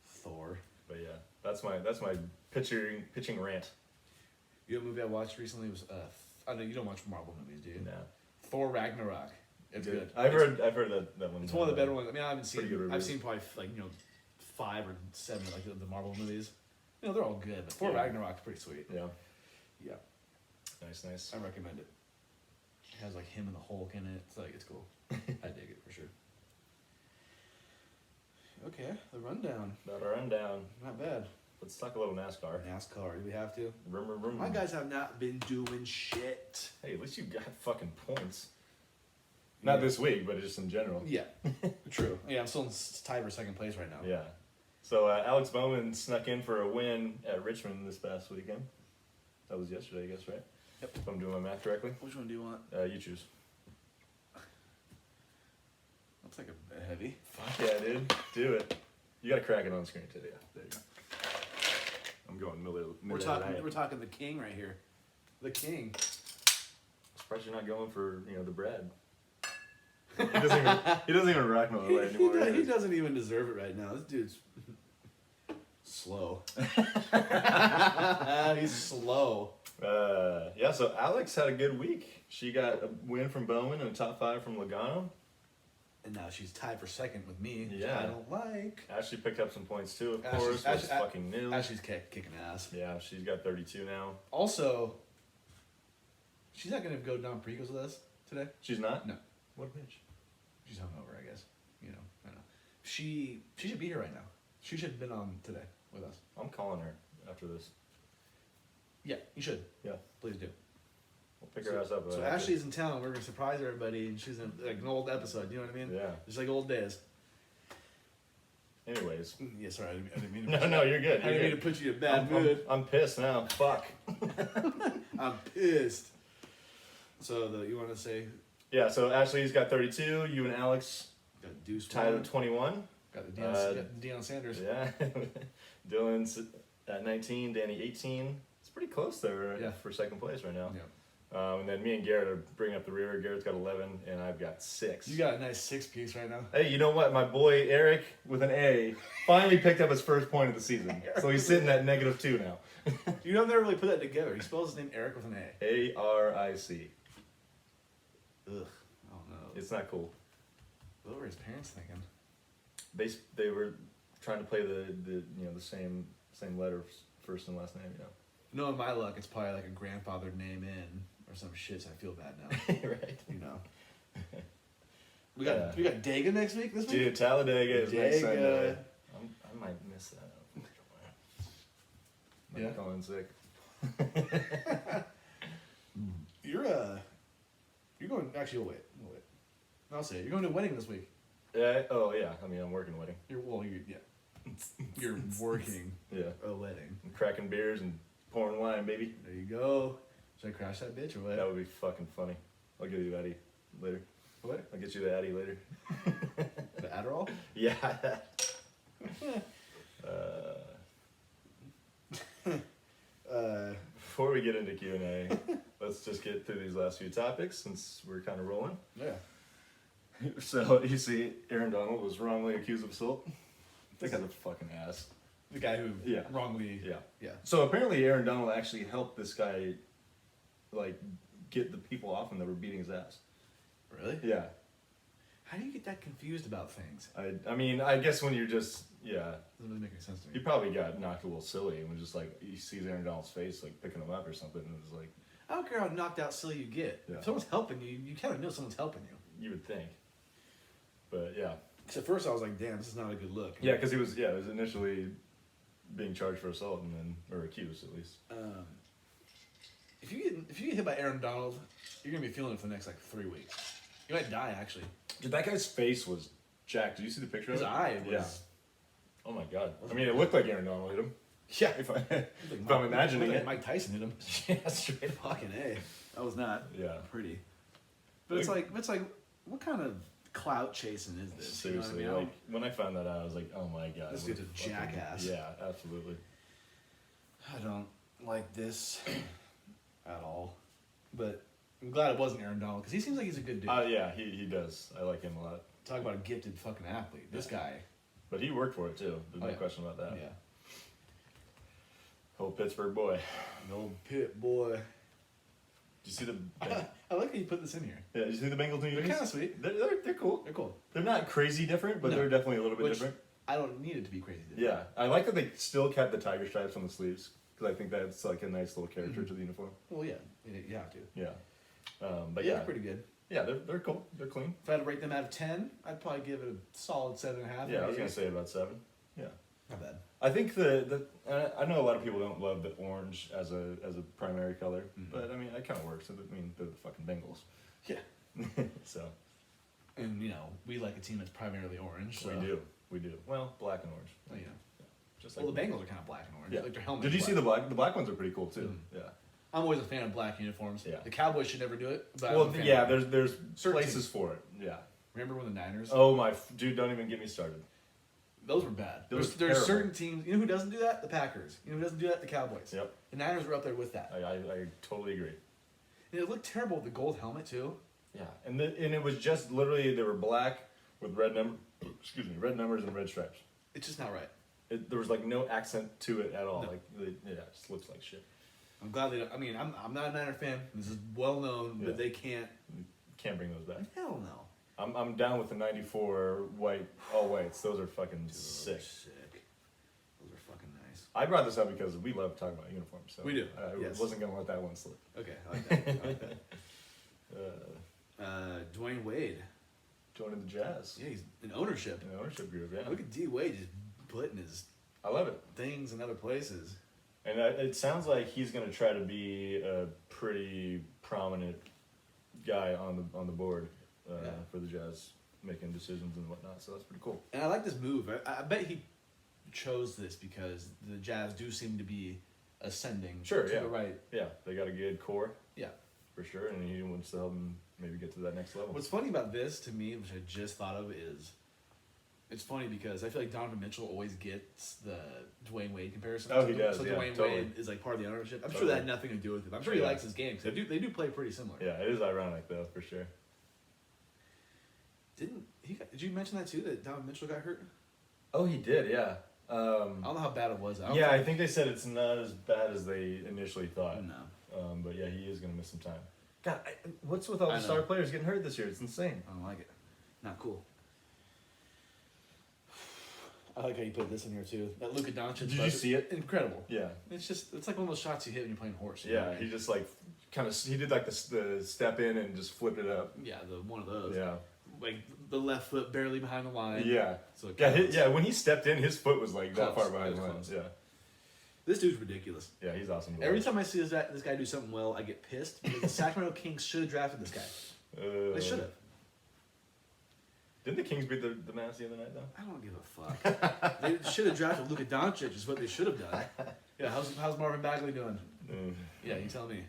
S1: Thor.
S2: But yeah, that's my pitching rant.
S1: You know, a movie I watched recently was I know you don't watch Marvel movies, do you?
S2: Nah.
S1: Thor Ragnarok. It's good.
S2: I've heard that one.
S1: It's one of the better ones. I mean, I haven't
S2: Pretty good
S1: seen. I've
S2: reviews.
S1: seen probably like 5 or 7 like the Marvel movies. You know, they're all good, but Thor
S2: Yeah.
S1: Ragnarok's pretty sweet.
S2: Yeah.
S1: Yeah,
S2: Nice.
S1: I recommend it. It has like him and the Hulk in it. It's like it's cool. I dig it for sure. Okay, the rundown.
S2: About a rundown.
S1: Not bad.
S2: Let's talk a little NASCAR.
S1: NASCAR. Do we have to?
S2: Vroom.
S1: My guys have not been doing shit.
S2: Hey, at least you got fucking points. Not this week, but just in general.
S1: Yeah, true. Yeah, I'm still tied for second place right now.
S2: Yeah. So Alex Bowman snuck in for a win at Richmond this past weekend. That was yesterday, I guess, right?
S1: Yep.
S2: If I'm doing my math correctly.
S1: Which one do you want?
S2: You choose.
S1: Looks like a heavy.
S2: Fuck yeah, dude. Do it. You gotta crack it on screen too. Yeah. There you go. I'm going middle.
S1: We're talking the king right here. The king.
S2: Surprised you're not going for the bread. He doesn't even rock Miller Lite anymore.
S1: He doesn't even deserve it right now. This dude's slow. He's slow.
S2: Yeah, so Alex had a good week. She got a win from Bowman and a top 5 from Logano.
S1: And now she's tied for second with me. Which
S2: Yeah.
S1: I don't like.
S2: Ashley picked up some points too, of
S1: Ashley's-
S2: course. What's
S1: Ashley-
S2: fucking new?
S1: Ashley's kicking ass.
S2: Yeah, she's got 32 now.
S1: Also, she's not going to go down Pericos with us today.
S2: She's not?
S1: No.
S2: What a bitch.
S1: She's hungover, I guess. I know. She should be here right now. She should have been on today with us.
S2: I'm calling her after this.
S1: Yeah, you should.
S2: Yeah.
S1: Please do.
S2: We'll pick her ass up.
S1: So
S2: after.
S1: Ashley's in town. We're gonna surprise everybody, and she's in like an old episode. You know what I mean?
S2: Yeah.
S1: Just like old days.
S2: Anyways.
S1: Yeah, sorry, I didn't mean to.
S2: No, you're good.
S1: I didn't mean to put you in a bad mood.
S2: I'm pissed now. Fuck.
S1: I'm pissed. So you want to say?
S2: Yeah, so Ashley's got 32. You and Alex
S1: Got Deuce.
S2: tied
S1: One.
S2: at 21.
S1: Got the Deion Sanders.
S2: Yeah. Dylan's at 19. Danny 18. It's pretty close there
S1: Yeah.
S2: for second place right now.
S1: Yeah.
S2: And then me and Garrett are bringing up the rear. Garrett's got 11, and I've got 6.
S1: You got a nice 6-piece right now.
S2: Hey, you know what? My boy Eric, with an A, finally picked up his first point of the season. So he's sitting at -2 now.
S1: You know, I've never really put that together. He spells his name Eric with an A.
S2: A-R-I-C.
S1: Ugh. I don't know.
S2: It's not cool.
S1: What were his parents thinking?
S2: They were trying to play the same letter first and last name.
S1: Knowing my luck, it's probably like a grandfathered name in or some shit. So I feel bad now.
S2: Right.
S1: You know. We got Dega next week. This week.
S2: Dude, Talladega is next
S1: Dega.
S2: Sunday. I might miss that.
S1: Yeah.
S2: I'm calling sick.
S1: You're going. Actually, we'll wait. I'll say it. You're going to a wedding this week.
S2: Yeah. Oh yeah. I mean, I'm working a wedding.
S1: You're working
S2: Yeah.
S1: a wedding.
S2: I'm cracking beers and pouring wine, baby.
S1: There you go. Should I crash that bitch or what?
S2: That would be fucking funny. I'll give you Addy later.
S1: What?
S2: I'll get you the Addy later.
S1: The Adderall?
S2: Yeah. Before we get into Q&A, let's just get through these last few topics since we're kind of rolling.
S1: Yeah.
S2: So, you see, Aaron Donald was wrongly accused of assault. That guy's a fucking ass.
S1: The guy who
S2: Yeah.
S1: wrongly.
S2: Yeah.
S1: Yeah.
S2: So, apparently Aaron Donald actually helped this guy, like, get the people off him that were beating his ass.
S1: Really?
S2: Yeah.
S1: How do you get that confused about things?
S2: I mean, I guess when you're just, yeah.
S1: Doesn't really make any sense to
S2: He
S1: me.
S2: probably got knocked a little silly and was just like, he sees Aaron Donald's face, like, picking him up or something, and was like,
S1: I don't care how knocked out silly you get.
S2: Yeah.
S1: If someone's helping you, you kind of know someone's helping you.
S2: you would think. But, yeah.
S1: Because at first I was like, damn, this is not a good look.
S2: Yeah, because it was initially being charged for assault and then, or accused at least.
S1: If you get hit by Aaron Donald, you're gonna be feeling it for the next like 3 weeks. You might die actually.
S2: Dude, that guy's face was jacked. Did you see the picture
S1: His
S2: of it?
S1: eye was.
S2: Yeah. Oh my god. I mean, it looked like Aaron Donald hit him.
S1: Yeah.
S2: If,
S1: Like
S2: if I'm imagining
S1: like
S2: it.
S1: Mike Tyson hit him.
S2: Yeah, straight up.
S1: Fucking A. That was not
S2: Yeah.
S1: pretty. But it's like what kind of clout chasing is this?
S2: Seriously,
S1: You know what I mean?
S2: like when I found that out, I was like, oh my god.
S1: This
S2: what
S1: dude's a
S2: fucking-
S1: jackass.
S2: Yeah, absolutely.
S1: I don't like this at all. But I'm glad it wasn't Aaron Donald because he seems like he's a good dude.
S2: Yeah, he does. I like him a lot.
S1: Talk about a gifted fucking athlete. This guy.
S2: But he worked for it too. There's
S1: Oh,
S2: no
S1: yeah.
S2: question about that.
S1: Yeah.
S2: Old Pittsburgh boy.
S1: No pit boy.
S2: Did you see the?
S1: I like how you put this in here.
S2: Yeah, did you see the Bengals New
S1: They're
S2: Year's?
S1: kind of sweet.
S2: They're cool.
S1: They're cool.
S2: They're not crazy different, but
S1: No.
S2: they're definitely a little bit
S1: Which-
S2: different.
S1: I don't need it to be crazy.
S2: Yeah, I like that they still kept the tiger stripes on the sleeves because I think that's like a nice little character to the uniform.
S1: Well, yeah. You have to.
S2: Yeah, but
S1: Yeah,
S2: yeah,
S1: they're pretty good.
S2: yeah, they're cool. They're clean.
S1: If I had to rate them out of 10, I'd probably give it a solid 7.5.
S2: Yeah, I was
S1: maybe.
S2: gonna say about 7. Yeah,
S1: Not bad.
S2: I think I know a lot of people don't love the orange as a primary color, but I mean it kind of works. I mean they're the fucking Bengals,
S1: Yeah.
S2: so
S1: And, we like a team that's primarily orange. So.
S2: we do. Well, black and orange,
S1: Oh, yeah.
S2: just
S1: Well,
S2: like
S1: the Bengals are kind of black and orange.
S2: yeah.
S1: Like their helmet.
S2: Did you see the black? The black ones are pretty cool too. Yeah.
S1: I'm always a fan of black uniforms.
S2: Yeah.
S1: The Cowboys should never do it. But I'm
S2: Well,
S1: a fan
S2: yeah.
S1: of it.
S2: There's
S1: Certain
S2: places
S1: teams.
S2: for it. Yeah.
S1: Remember when the Niners?
S2: Oh my dude! Don't even get me started.
S1: Those were bad.
S2: Those
S1: There's
S2: were terrible.
S1: certain teams. You know who doesn't do that? The Packers. You know who doesn't do that? The Cowboys.
S2: Yep.
S1: The Niners were up there with that.
S2: I totally agree.
S1: And it looked terrible with the gold helmet too.
S2: Yeah, and it was just literally they were black with red red numbers and red stripes.
S1: It's just not right.
S2: There was like no accent to it at all.
S1: No.
S2: Like it just looks like shit.
S1: I'm glad they don't. I mean, I'm not a Niner fan. This is well known,
S2: Yeah.
S1: but they can't.
S2: Can't bring those back.
S1: Hell no.
S2: I'm down with the '94 white all whites. Those are fucking sick.
S1: Sick. Those are fucking nice.
S2: I brought this up because we love talking about uniforms. So
S1: We do,
S2: I
S1: yes.
S2: wasn't gonna let that one slip.
S1: Okay, I like that. I like that. Dwayne Wade.
S2: Joining the Jazz.
S1: Yeah, he's in ownership.
S2: In the ownership group. Yeah,
S1: Look at D Wade just putting his
S2: I love it.
S1: things in other places.
S2: And it sounds like he's going to try to be a pretty prominent guy on the board
S1: Yeah.
S2: for the Jazz, making decisions and whatnot. So that's pretty cool.
S1: And I like this move. I bet he chose this because the Jazz do seem to be ascending
S2: Sure,
S1: to
S2: yeah.
S1: the right.
S2: Yeah, they got a good core
S1: Yeah.
S2: for sure, and he wants to help them maybe get to that next level.
S1: What's funny about this to me, which I just thought of, is it's funny because I feel like Donovan Mitchell always gets the Dwayne Wade comparison.
S2: Oh, he does,
S1: So
S2: yeah,
S1: Dwayne
S2: totally.
S1: Wade is like part of the ownership. I'm sure
S2: Totally.
S1: that had nothing to do with it. I'm sure he
S2: Yeah.
S1: likes his game. 'Cause they do play pretty similar.
S2: Yeah, it is ironic though, for sure.
S1: Did you mention that too? That Donovan Mitchell got hurt?
S2: Oh, he did, yeah.
S1: I don't know how bad it was. I don't
S2: Yeah, I think they said it's not as bad as they initially thought.
S1: No.
S2: But yeah, he is going to miss some time. God, what's with all
S1: I
S2: the
S1: know.
S2: star players getting hurt this year? It's insane.
S1: I don't like it. Not cool. I like how you put this in here too. That Luka Doncic.
S2: Did you
S1: bucket.
S2: see it?
S1: Incredible.
S2: Yeah.
S1: It's like one of those shots you hit when you're playing horse. you know
S2: Yeah,
S1: what I
S2: he
S1: mean?
S2: just like he did like the step in and just flipped it up.
S1: Yeah, one of those.
S2: Yeah.
S1: Like the left foot barely behind the line.
S2: Yeah.
S1: So it
S2: Yeah,
S1: counts.
S2: when he stepped in, his foot was like that
S1: Close.
S2: far behind
S1: It
S2: the
S1: was
S2: line.
S1: close.
S2: Yeah.
S1: This dude's ridiculous.
S2: Yeah, he's awesome. to
S1: Every
S2: watch.
S1: time I see this guy do something well, I get pissed because the Sacramento Kings should have drafted this guy. They should have.
S2: Didn't the Kings beat the Mavs the other night though?
S1: I don't give a fuck. They should have drafted Luka Doncic. Is what they should have done. Yeah, how's Marvin Bagley doing? Yeah, you tell me.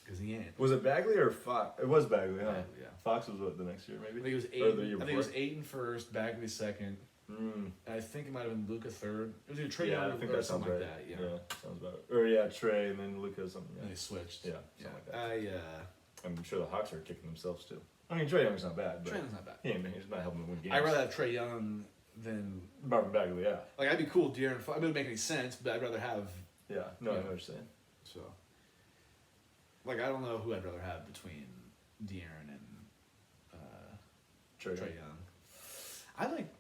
S1: Because he ain't.
S2: Was it Bagley or Fox? It was Bagley, huh?
S1: Yeah.
S2: Fox was what the next year maybe.
S1: I think it was
S2: Or
S1: eight.
S2: the year
S1: I think it was
S2: before?
S1: Aiton first, Bagley second,
S2: Mm.
S1: and I think it might have been Luka third. It was either Trey
S2: Yeah,
S1: Young
S2: I think
S1: or
S2: that sounds
S1: something
S2: right.
S1: like that. Yeah.
S2: sounds about it. Or yeah, Trey and then Luka something.
S1: And
S2: Yeah.
S1: they switched.
S2: Yeah,
S1: Yeah.
S2: something like that. I'm sure the Hawks are kicking themselves too. I mean, Trey Young's not bad, but
S1: Trey Young's not bad.
S2: he's not helping them win games.
S1: I'd rather have Trey Young than
S2: Marvin Bagley, yeah.
S1: like I'd be cool with De'Aaron. It wouldn't make any sense, but I'd rather have
S2: Yeah, no, I
S1: Yeah.
S2: know what you're saying.
S1: so. Like I don't know who I'd rather have between De'Aaron and
S2: Trey.
S1: Trey Young.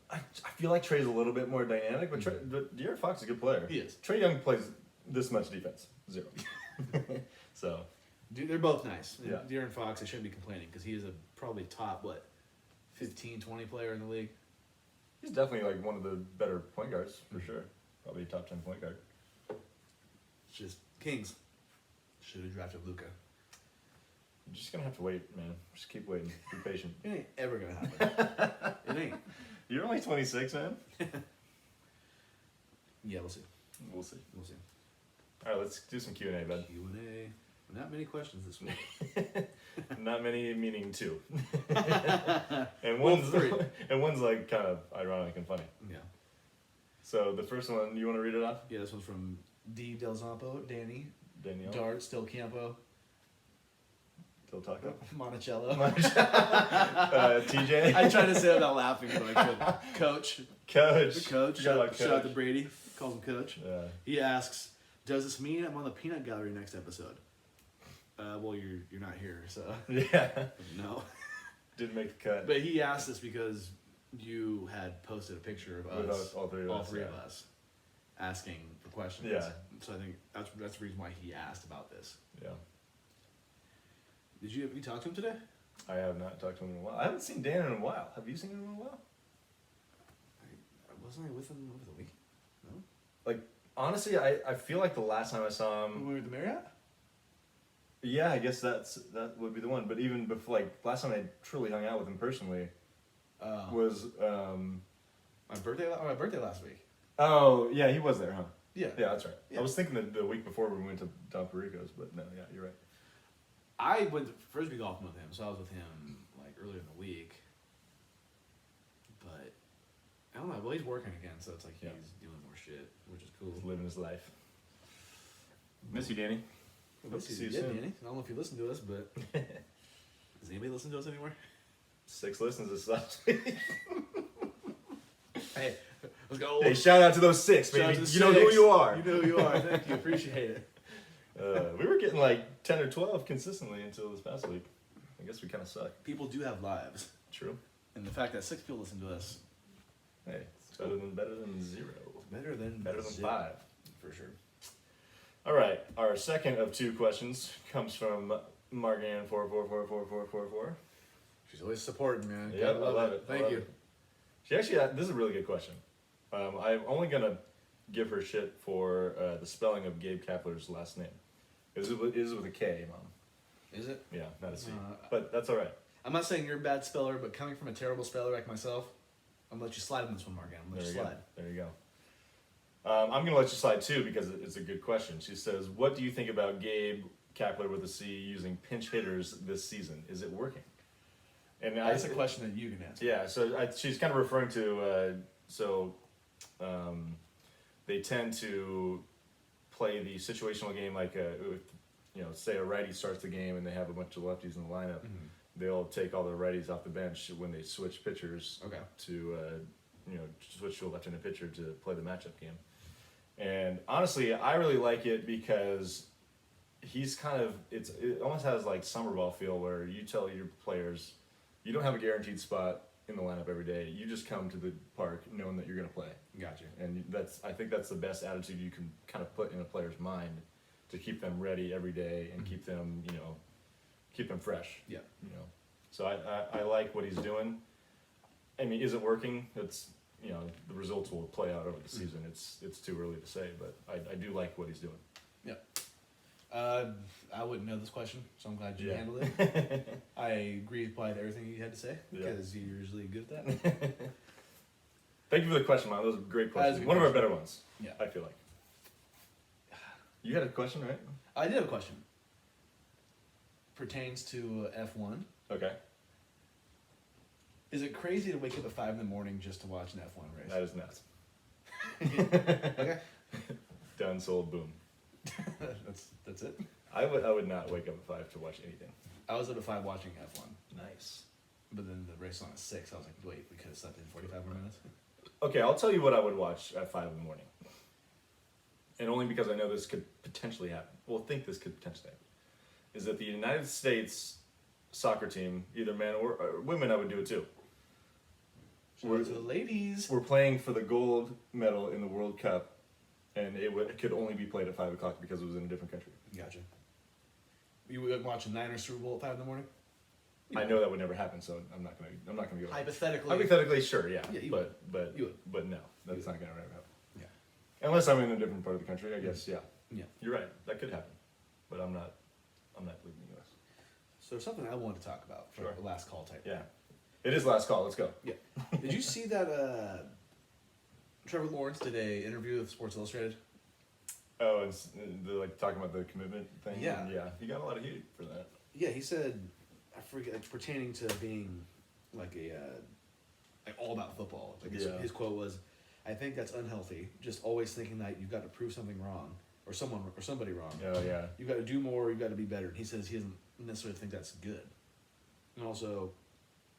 S2: I feel like Trey's a little bit more dynamic, but but De'Aaron Fox is a good player.
S1: He is.
S2: Trey Young plays this much defense, 0. So
S1: Dude, they're both nice. And
S2: Yeah.
S1: De'Aaron Fox, I shouldn't be complaining because he is a probably top 15, 20 player in the league.
S2: he's definitely like one of the better point guards for sure. Probably a top 10 point guard.
S1: It's just Kings should have drafted Luka.
S2: You're just gonna have to wait, man. Just keep waiting. Be patient.
S1: It ain't ever gonna happen. It ain't.
S2: You're only 26, man.
S1: Yeah, we'll see.
S2: We'll see.
S1: We'll see.
S2: All right, let's do some Q&A, bud.
S1: Q&A. Not many questions this week.
S2: Not many, meaning two. and
S1: Well,
S2: one's
S1: 3.
S2: and one's like kind of ironic and funny.
S1: Yeah.
S2: So the first one, you want to read it off?
S1: Yeah, this one's from D. Del Zampo, Danny,
S2: Danielle.
S1: Dart, Still Campo,
S2: Del Taco.
S1: Monticello.
S2: TJ.
S1: I tried to say it without laughing, but I couldn't. Coach.
S2: Coach.
S1: Coach.
S2: Forgot about
S1: Shout out to
S2: Coach.
S1: Brady. Calls him Coach.
S2: Yeah.
S1: He asks, "Does this mean I'm on the peanut gallery next episode?" Well, you're not here, so
S2: Yeah.
S1: no.
S2: Didn't make the cut.
S1: But he asked this because you had posted a picture of
S2: With
S1: us,
S2: all three of us.
S1: of us, asking for questions.
S2: Yeah.
S1: So I think that's the reason why he asked about this.
S2: Yeah.
S1: Have you talked to him today?
S2: I have not talked to him in a while. I haven't seen Dan in a while. Have you seen him in a while?
S1: Wasn't I with him over the week? No.
S2: Like, honestly, I feel like the last time I saw
S1: When
S2: him,
S1: we were at the Marriott?
S2: yeah, I guess that would be the one. But even before, like, last time I truly hung out with him personally was,
S1: my birthday last week.
S2: oh, yeah, he was there, huh?
S1: Yeah.
S2: Yeah, that's right.
S1: Yeah.
S2: I was thinking the week before we went to Don Perico's, but no, yeah, you're right.
S1: I went to Frisbee golfing with him, so I was with him like earlier in the week. But I don't know. Well, he's working again, so it's like he's
S2: Yeah.
S1: doing more shit, which is cool.
S2: He's living his life. Miss you, Danny.
S1: Well,
S2: Hope to see you
S1: yeah,
S2: soon.
S1: Danny. I don't know if you listen to us, but does anybody listen to us anymore?
S2: 6 listens this last week.
S1: Hey, let's go.
S2: Hey, shout out to those 6,
S1: Shout out
S2: baby.
S1: to
S2: You know who
S1: 6.
S2: you are.
S1: You know who you are. Thank you. Appreciate it.
S2: We were getting like 10 or 12 consistently until this past week. I guess we kind of suck.
S1: People do have lives,
S2: True.
S1: and the fact that 6 people listen to us
S2: Hey, it's better than 0.
S1: better than
S2: 5.
S1: for sure.
S2: All right, our second of 2 questions comes from Margan 44444444.
S1: She's always supporting, man.
S2: Yeah, I love it. I
S1: Thank
S2: love
S1: you.
S2: it. She actually, this is a really good question. I'm only gonna give her shit for the spelling of Gabe Kapler's last name. It is with a K, Mom.
S1: Is it?
S2: Yeah, not a C.
S1: Uh,
S2: But that's all right.
S1: I'm not saying you're a bad speller, but coming from a terrible speller like myself, I'm gonna let you slide on this one, Morgan. I'm gonna let you slide.
S2: There you go. I'm gonna let you slide too because it's a good question. She says, "What do you think about Gabe Kapler with a C using pinch hitters this season? Is it working?" And
S1: That's a question that you can answer.
S2: Yeah, so she's kind of referring to they tend to play the situational game like say a righty starts the game and they have a bunch of lefties in the lineup.
S1: Mhm.
S2: They'll take all the righties off the bench when they switch pitchers
S1: Okay.
S2: to switch to a left-handed pitcher to play the matchup game. And honestly, I really like it because he's kind of it almost has like summer ball feel where you tell your players you don't have a guaranteed spot in the lineup every day. You just come to the park knowing that you're going to play.
S1: Gotcha.
S2: And I think that's the best attitude you can kind of put in a player's mind to keep them ready every day and keep them fresh.
S1: Yeah.
S2: So I like what he's doing. I mean, is it working? It's the results will play out over the season. It's too early to say, but I do like what he's doing.
S1: Yeah. I wouldn't know this question, so I'm glad you
S2: Yeah.
S1: handled it. I agree with probably everything you had to say
S2: Yeah.
S1: because you're usually good at that.
S2: Thank you for the question, Mom. Those are great
S1: That is
S2: questions.
S1: a good
S2: One of our
S1: question.
S2: better ones.
S1: Yeah.
S2: I feel like. You had a question, right?
S1: I did have a question. Pertains to F1.
S2: Okay.
S1: Is it crazy to wake up at 5 in the morning just to watch an F1 race?
S2: That is nuts.
S1: Okay.
S2: Done, sold, boom.
S1: That's it.
S2: I would not wake up at 5 to watch anything.
S1: I was up at 5 watching F1,
S2: Nice.
S1: but then the race was on at 6. I was like, wait, we could have slept in 45 more minutes.
S2: Okay, I'll tell you what I would watch at 5 in the morning. And only because I know this could potentially happen. Well, think this could potentially happen. Is that the United States soccer team, either men or women, I would do it too.
S1: Shout out to the ladies.
S2: We're playing for the gold medal in the World Cup, and it could only be played at 5 o'clock because it was in a different country.
S1: Gotcha. You would watch a Niners Super Bowl at 5 in the morning?
S2: I know that would never happen, so I'm not gonna go.
S1: Hypothetically.
S2: Hypothetically, sure, yeah.
S1: Yeah, you
S2: but
S1: You would.
S2: but no, that's not gonna ever happen.
S1: Yeah.
S2: Unless I'm in a different part of the country, I guess. Yeah.
S1: Yeah.
S2: You're right. That could happen, but I'm not leaving the U.S.
S1: So something I wanted to talk about for
S2: Sure.
S1: a last call type.
S2: Yeah. It is last call. Let's go.
S1: Yeah. Did you see that Trevor Lawrence did a interview with Sports Illustrated?
S2: Oh, and they're like talking about the commitment thing.
S1: Yeah.
S2: Yeah. He got a lot of heat for that.
S1: Yeah, he said, I forget, like, pertaining to being like like all about football. Like his quote was, "I think that's unhealthy. Just always thinking that you've got to prove something wrong or somebody wrong.
S2: Oh yeah.
S1: You've got to do more. You've got to be better." And he says he doesn't necessarily think that's good. And also,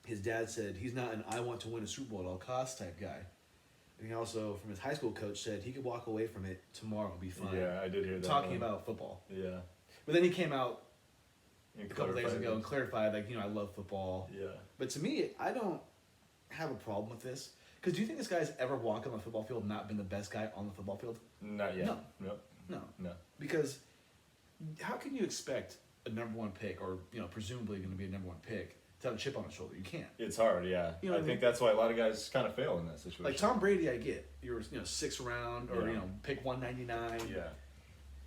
S1: his dad said he's not an "I want to win a Super Bowl at all costs" type guy. And he also, from his high school coach, said he could walk away from it tomorrow and be fine.
S2: Yeah, I did hear that.
S1: Talking about football.
S2: Yeah.
S1: But then he came out
S2: And
S1: a couple days
S2: clarified
S1: ago
S2: it.
S1: and clarified, like, I love football.
S2: Yeah.
S1: But to me, I don't have a problem with this. Because do you think this guy's ever walked on the football field and not been the best guy on the football field?
S2: Not yet.
S1: No.
S2: Nope.
S1: No.
S2: No.
S1: Because how can you expect a number one pick, or presumably going to be a number one pick, to have a chip on his shoulder? You can't.
S2: It's hard, yeah.
S1: You know what
S2: I
S1: I
S2: think
S1: mean?
S2: that's why a lot of guys kind of fail in that situation.
S1: Like Tom Brady, I get you're sixth round or
S2: Yeah.
S1: pick 199.
S2: Yeah.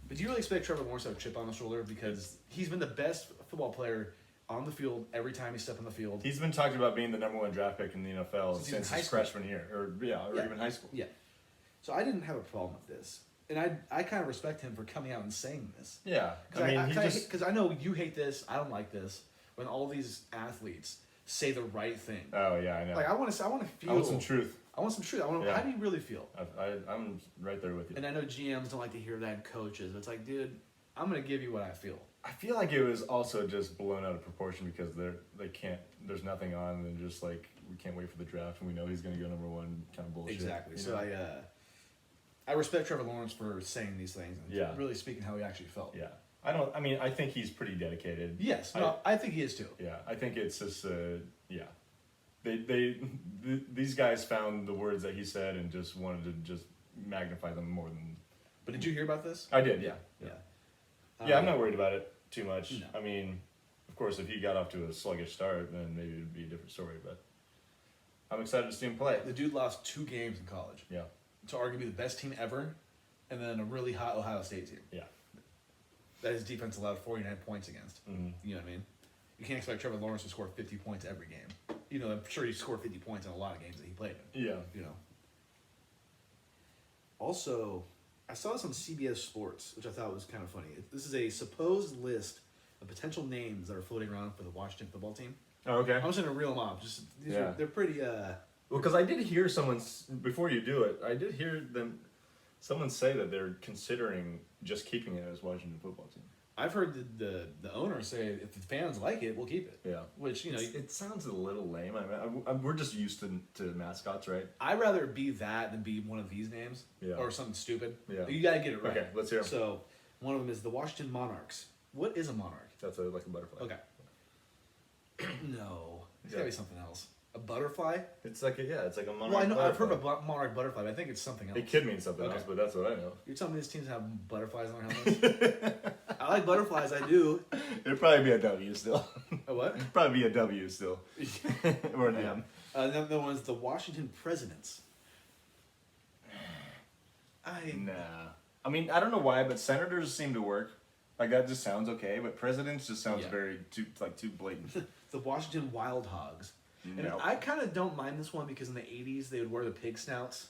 S1: But do you really expect Trevor Lawrence to have a chip on his shoulder? Because he's been the best football player on the field every time he stepped on the field.
S2: He's been talking about being the number one draft pick in the NFL
S1: Since he was in
S2: since
S1: high
S2: his
S1: school.
S2: freshman year, or
S1: Yeah.
S2: even high school.
S1: Yeah. So I didn't have a problem with this. And I kind of respect him for coming out and saying this.
S2: Yeah, I mean,
S1: Because I know you hate this, I don't like this, when all these athletes say the right thing.
S2: Oh yeah, I know.
S1: Like I want to feel.
S2: I want some truth.
S1: I want some truth.
S2: Yeah.
S1: How do you really feel?
S2: I'm right there with you.
S1: And I know GMs don't like to hear that, and coaches. But it's like, dude, I'm gonna give you what I feel.
S2: I feel like it was also just blown out of proportion because they can't. There's nothing on, and they're just like, we can't wait for the draft, and we know he's gonna go number one. Kind of bullshit.
S1: Exactly.
S2: you
S1: So
S2: know?
S1: I respect Trevor Lawrence for saying these things and
S2: Yeah.
S1: really speaking how he actually felt.
S2: Yeah. I think he's pretty dedicated.
S1: Yes. No, I think he is too.
S2: Yeah, I think it's just yeah. These guys found the words that he said and just wanted to just magnify them more than.
S1: But did you hear about this?
S2: I did, yeah.
S1: Yeah.
S2: I'm not worried about it too much.
S1: No.
S2: I mean, of course, if he got off to a sluggish start, then maybe it'd be a different story. But I'm excited to see him play.
S1: The dude lost 2 games in college
S2: Yeah,
S1: to arguably the best team ever, and then a really hot Ohio State team
S2: yeah.
S1: that his defense allowed 49 points against.
S2: Mm-hmm.
S1: You know what I mean? You can't expect Trevor Lawrence to score 50 points every game. I'm sure he scored 50 points in a lot of games that he played in.
S2: Yeah.
S1: Also, I saw this on CBS Sports, which I thought was kind of funny. This is a supposed list of potential names that are floating around for the Washington football team.
S2: Oh, okay.
S1: I'm just going to reel them off. They're pretty.
S2: Well, because I did hear before you do it, I did hear someone say that they're considering just keeping it as Washington football team.
S1: I've heard the owner say if the fans like it, we'll keep it.
S2: Yeah.
S1: Which
S2: it sounds a little lame. We're just used to mascots, right?
S1: I'd rather be that than be one of these names.
S2: Yeah.
S1: Or something stupid.
S2: Yeah.
S1: You got to get it right.
S2: Okay, let's hear 'em.
S1: So, one of them is the Washington Monarchs. What is a monarch?
S2: That's like a butterfly.
S1: Okay. No. It's
S2: Yeah.
S1: got to be something else. A butterfly?
S2: It's like a monarch.
S1: Well, I know I've heard
S2: butterfly.
S1: of a monarch butterfly, but I think it's something else.
S2: It could mean something
S1: Okay.
S2: else, but that's what I know.
S1: You're telling me these teams have butterflies on their helmets? I like butterflies, I do.
S2: It'd probably be a W still.
S1: A what?
S2: Probably be a W still. Or an
S1: Yeah.
S2: M.
S1: Then the one's the Washington Presidents.
S2: Nah. I mean, I don't know why, but senators seem to work. Like that just sounds okay, but presidents just sounds
S1: Yeah.
S2: very too blatant.
S1: The Washington Wild Hogs. And
S2: No.
S1: I kind of don't mind this one because in the 80s they would wear the pig snouts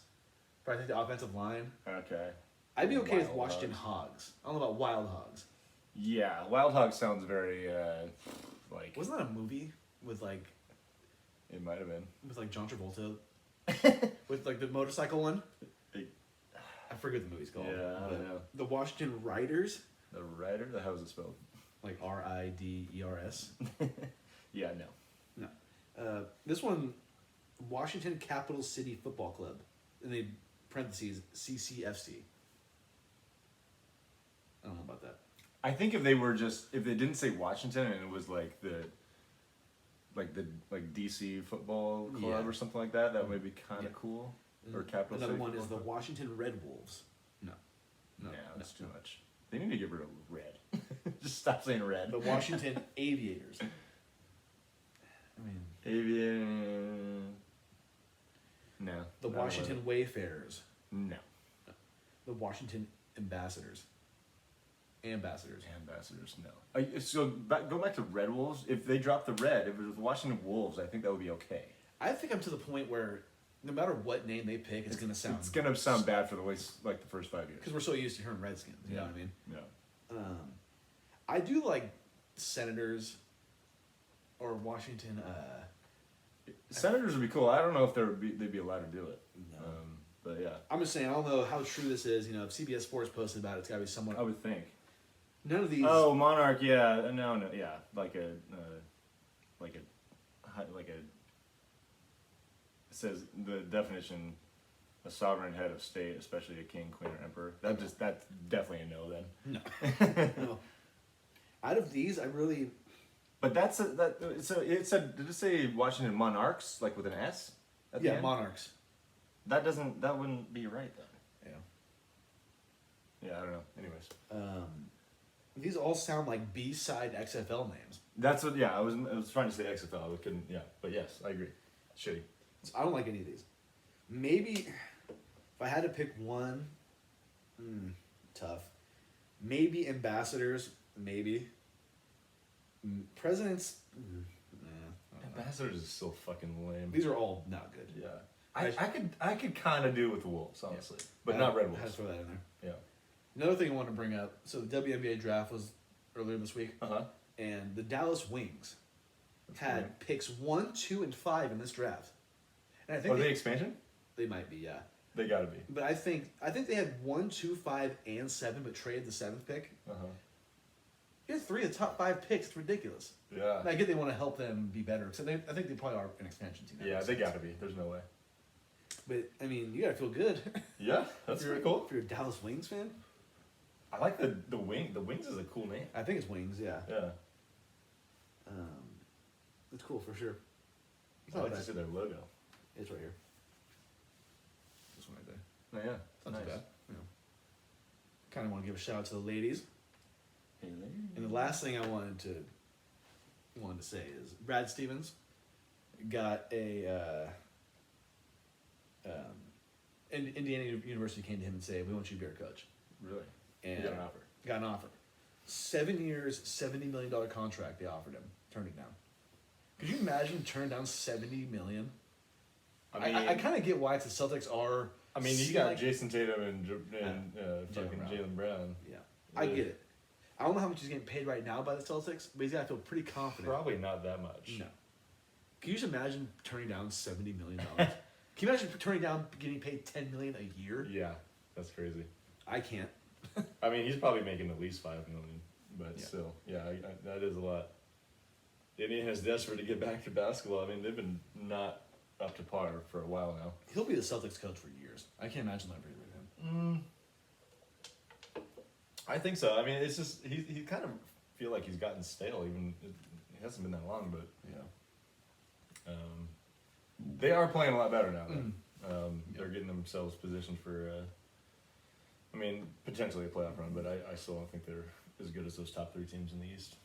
S1: for I think the offensive line.
S2: Okay.
S1: I'd be okay with
S2: Wild
S1: Washington Hogs. I don't know about Wild Hogs.
S2: Yeah, Wild Hog sounds very like
S1: Wasn't that a movie with like
S2: it might have been.
S1: John Travolta with like the motorcycle one? I forget what the movie's called.
S2: Yeah, I
S1: but
S2: don't know.
S1: The Washington Riders,
S2: The Rider? How is it spelled?
S1: like RIDERS.
S2: Yeah, no.
S1: No. This one, Washington Capital City Football Club, in the parentheses CCFC. I don't know about that.
S2: I think if they didn't say Washington and it was like the DC football club
S1: Yeah.
S2: or something like that, that would be kind of
S1: Yeah.
S2: cool. Or Capital
S1: Another
S2: City
S1: one is the
S2: Football Club.
S1: Washington Red Wolves. No.
S2: No, that's too much. They need to get rid of red. Just stop saying red.
S1: The Washington Aviators. I mean,
S2: Avian. No.
S1: the
S2: not
S1: Washington Wayfarers.
S2: really. No.
S1: The Washington Ambassadors. Ambassadors.
S2: Ambassadors, no. So go back to Red Wolves. If they dropped the red, if it was the Washington Wolves, I think that would be okay.
S1: I think I'm to the point where no matter what name they pick, it's gonna sound.
S2: It's gonna sound bad for the way like the first 5 years.
S1: Because we're so used to hearing Redskins. You know what I mean?
S2: Yeah.
S1: I do like Senators or Washington.
S2: Senators would be cool. I don't know if they'd be allowed to do it.
S1: No.
S2: But yeah,
S1: I'm just saying. I don't know how true this is. You know, if CBS Sports posted about it, it's got to be somewhat.
S2: I would think.
S1: None of these.
S2: Oh, Monarch. Yeah. No. Yeah. Like a. It says the definition: a sovereign head of state, especially a king, queen, or emperor. That's definitely a no then.
S1: No. No. Out of these, I really.
S2: But so it said. Did it say Washington Monarchs like with an S? At the
S1: Yeah,
S2: end?
S1: Monarchs.
S2: That wouldn't be right then.
S1: Yeah.
S2: Yeah, I don't know. Anyways.
S1: These all sound like B-side XFL names.
S2: That's what. Yeah, I was trying to say XFL. I couldn't. Yeah, but yes, I agree. Shitty.
S1: So I don't like any of these. Maybe if I had to pick one, tough. Maybe Ambassadors. Maybe. Presidents.
S2: Ambassadors is so fucking lame.
S1: These are all not good.
S2: Yeah. I could kind of do with the Wolves, honestly, but
S1: I
S2: not Red
S1: had to
S2: Wolves.
S1: throw that in there.
S2: Yeah.
S1: Another thing I want to bring up. So the WNBA draft was earlier this week, and the Dallas Wings had picks 1, 2, and 5 in this draft. And I think
S2: Are they expansion?
S1: they might be, yeah.
S2: They gotta be.
S1: But I think they had 1, 2, 5, and 7, but traded the 7th pick. You have 3 of the top 5 picks. It's ridiculous.
S2: Yeah.
S1: And I get they want to help them be better. So I think they probably are an expansion team.
S2: Yeah, they gotta be. There's no way.
S1: But I mean, you gotta feel good.
S2: Yeah, that's
S1: if you're,
S2: pretty cool.
S1: If you're a Dallas Wings fan,
S2: I like the wing. The Wings is a cool name.
S1: I think it's Wings. Yeah.
S2: Yeah.
S1: It's cool for sure. It's
S2: I
S1: not
S2: like to
S1: bad.
S2: see their logo.
S1: It's right here. This one right there.
S2: Oh, yeah.
S1: It's not too bad. You know. Kind of want to give a shout out to the ladies. And the last thing I wanted to say is Brad Stevens got a Indiana University came to him and said, "We want you to be our coach."
S2: Really?
S1: And
S2: You got an offer.
S1: Got an offer. 7 years, $70 million contract they offered him. Turned it down. Could you imagine turning down $70 million?
S2: I mean,
S1: I kind of get why it's the Celtics are.
S2: I mean, you got Jason Tatum and fucking
S1: Brown.
S2: Jaylen Brown.
S1: Yeah, I get it. I don't know how much he's getting paid right now by the Celtics, but he's got to feel pretty confident.
S2: Probably not that much.
S1: No. Can you just imagine turning down $70 million? Can you imagine turning down getting paid $10 million a year?
S2: Yeah, that's crazy.
S1: I can't.
S2: I mean, he's probably making at least $5 million, but
S1: Yeah.
S2: still, yeah, that is a lot. Indiana's desperate to get back to basketball. I mean, they've been not up to par for a while now.
S1: He'll be the Celtics coach for years. I can't imagine them getting rid of him.
S2: I think so. I mean, it's just he kind of feel like he's gotten stale. Even it hasn't been that long, but
S1: Yeah.
S2: they are playing a lot better now. They're getting themselves positioned for, I mean, potentially a playoff run, but I still don't think they're as good as those top 3 teams in the East.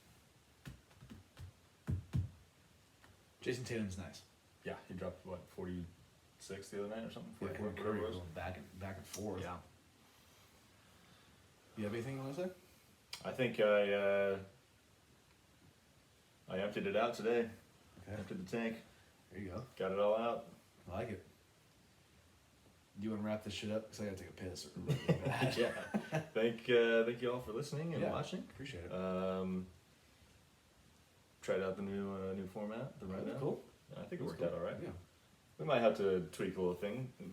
S1: Jason Tatum's nice.
S2: Yeah, he dropped what 46 the other night or something.
S1: Yeah,
S2: 44,
S1: Curry
S2: whatever it was.
S1: going back and forth.
S2: Yeah.
S1: You have anything you want to say?
S2: I think I emptied it out today.
S1: Okay.
S2: Emptied the tank.
S1: There you go.
S2: Got it all out.
S1: I like it. Do you want to wrap this shit up? Because I got to take a piss.
S2: Yeah. Thank you all for listening and watching.
S1: Appreciate it.
S2: Tried out the new format, the rundown.
S1: Cool.
S2: I think it
S1: That's
S2: worked out all right.
S1: Yeah.
S2: We might have to tweak a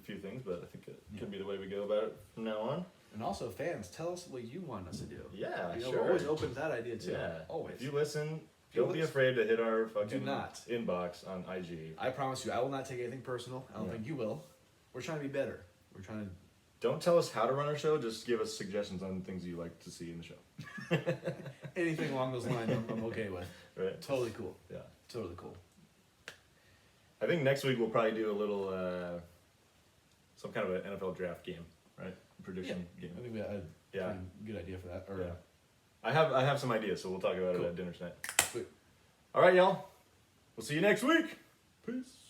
S2: few things, but I think it could be the way we go about it from now on.
S1: And also, fans, tell us what you want us to do.
S2: Yeah,
S1: You know,
S2: sure.
S1: we're always open to that idea too.
S2: Yeah,
S1: Always.
S2: If you listen,
S1: you
S2: don't be afraid to hit our fucking
S1: Do not.
S2: inbox on IG.
S1: I promise you, I will not take anything personal. I don't
S2: Yeah.
S1: think you will. We're trying to be better. We're trying to.
S2: Don't tell us how to run our show. Just give us suggestions on things you like to see in the show.
S1: Anything along those lines, I'm okay with.
S2: Right?
S1: Totally cool.
S2: Yeah.
S1: Totally cool.
S2: I think next week we'll probably do a little, some kind of an NFL draft game, right? Prediction game.
S1: I think we had a
S2: Yeah.
S1: pretty good idea for that. Or,
S2: Yeah. I have some ideas, so we'll talk about it
S1: Cool.
S2: at dinner tonight.
S1: Sweet.
S2: All right, y'all. We'll see you next week. Peace.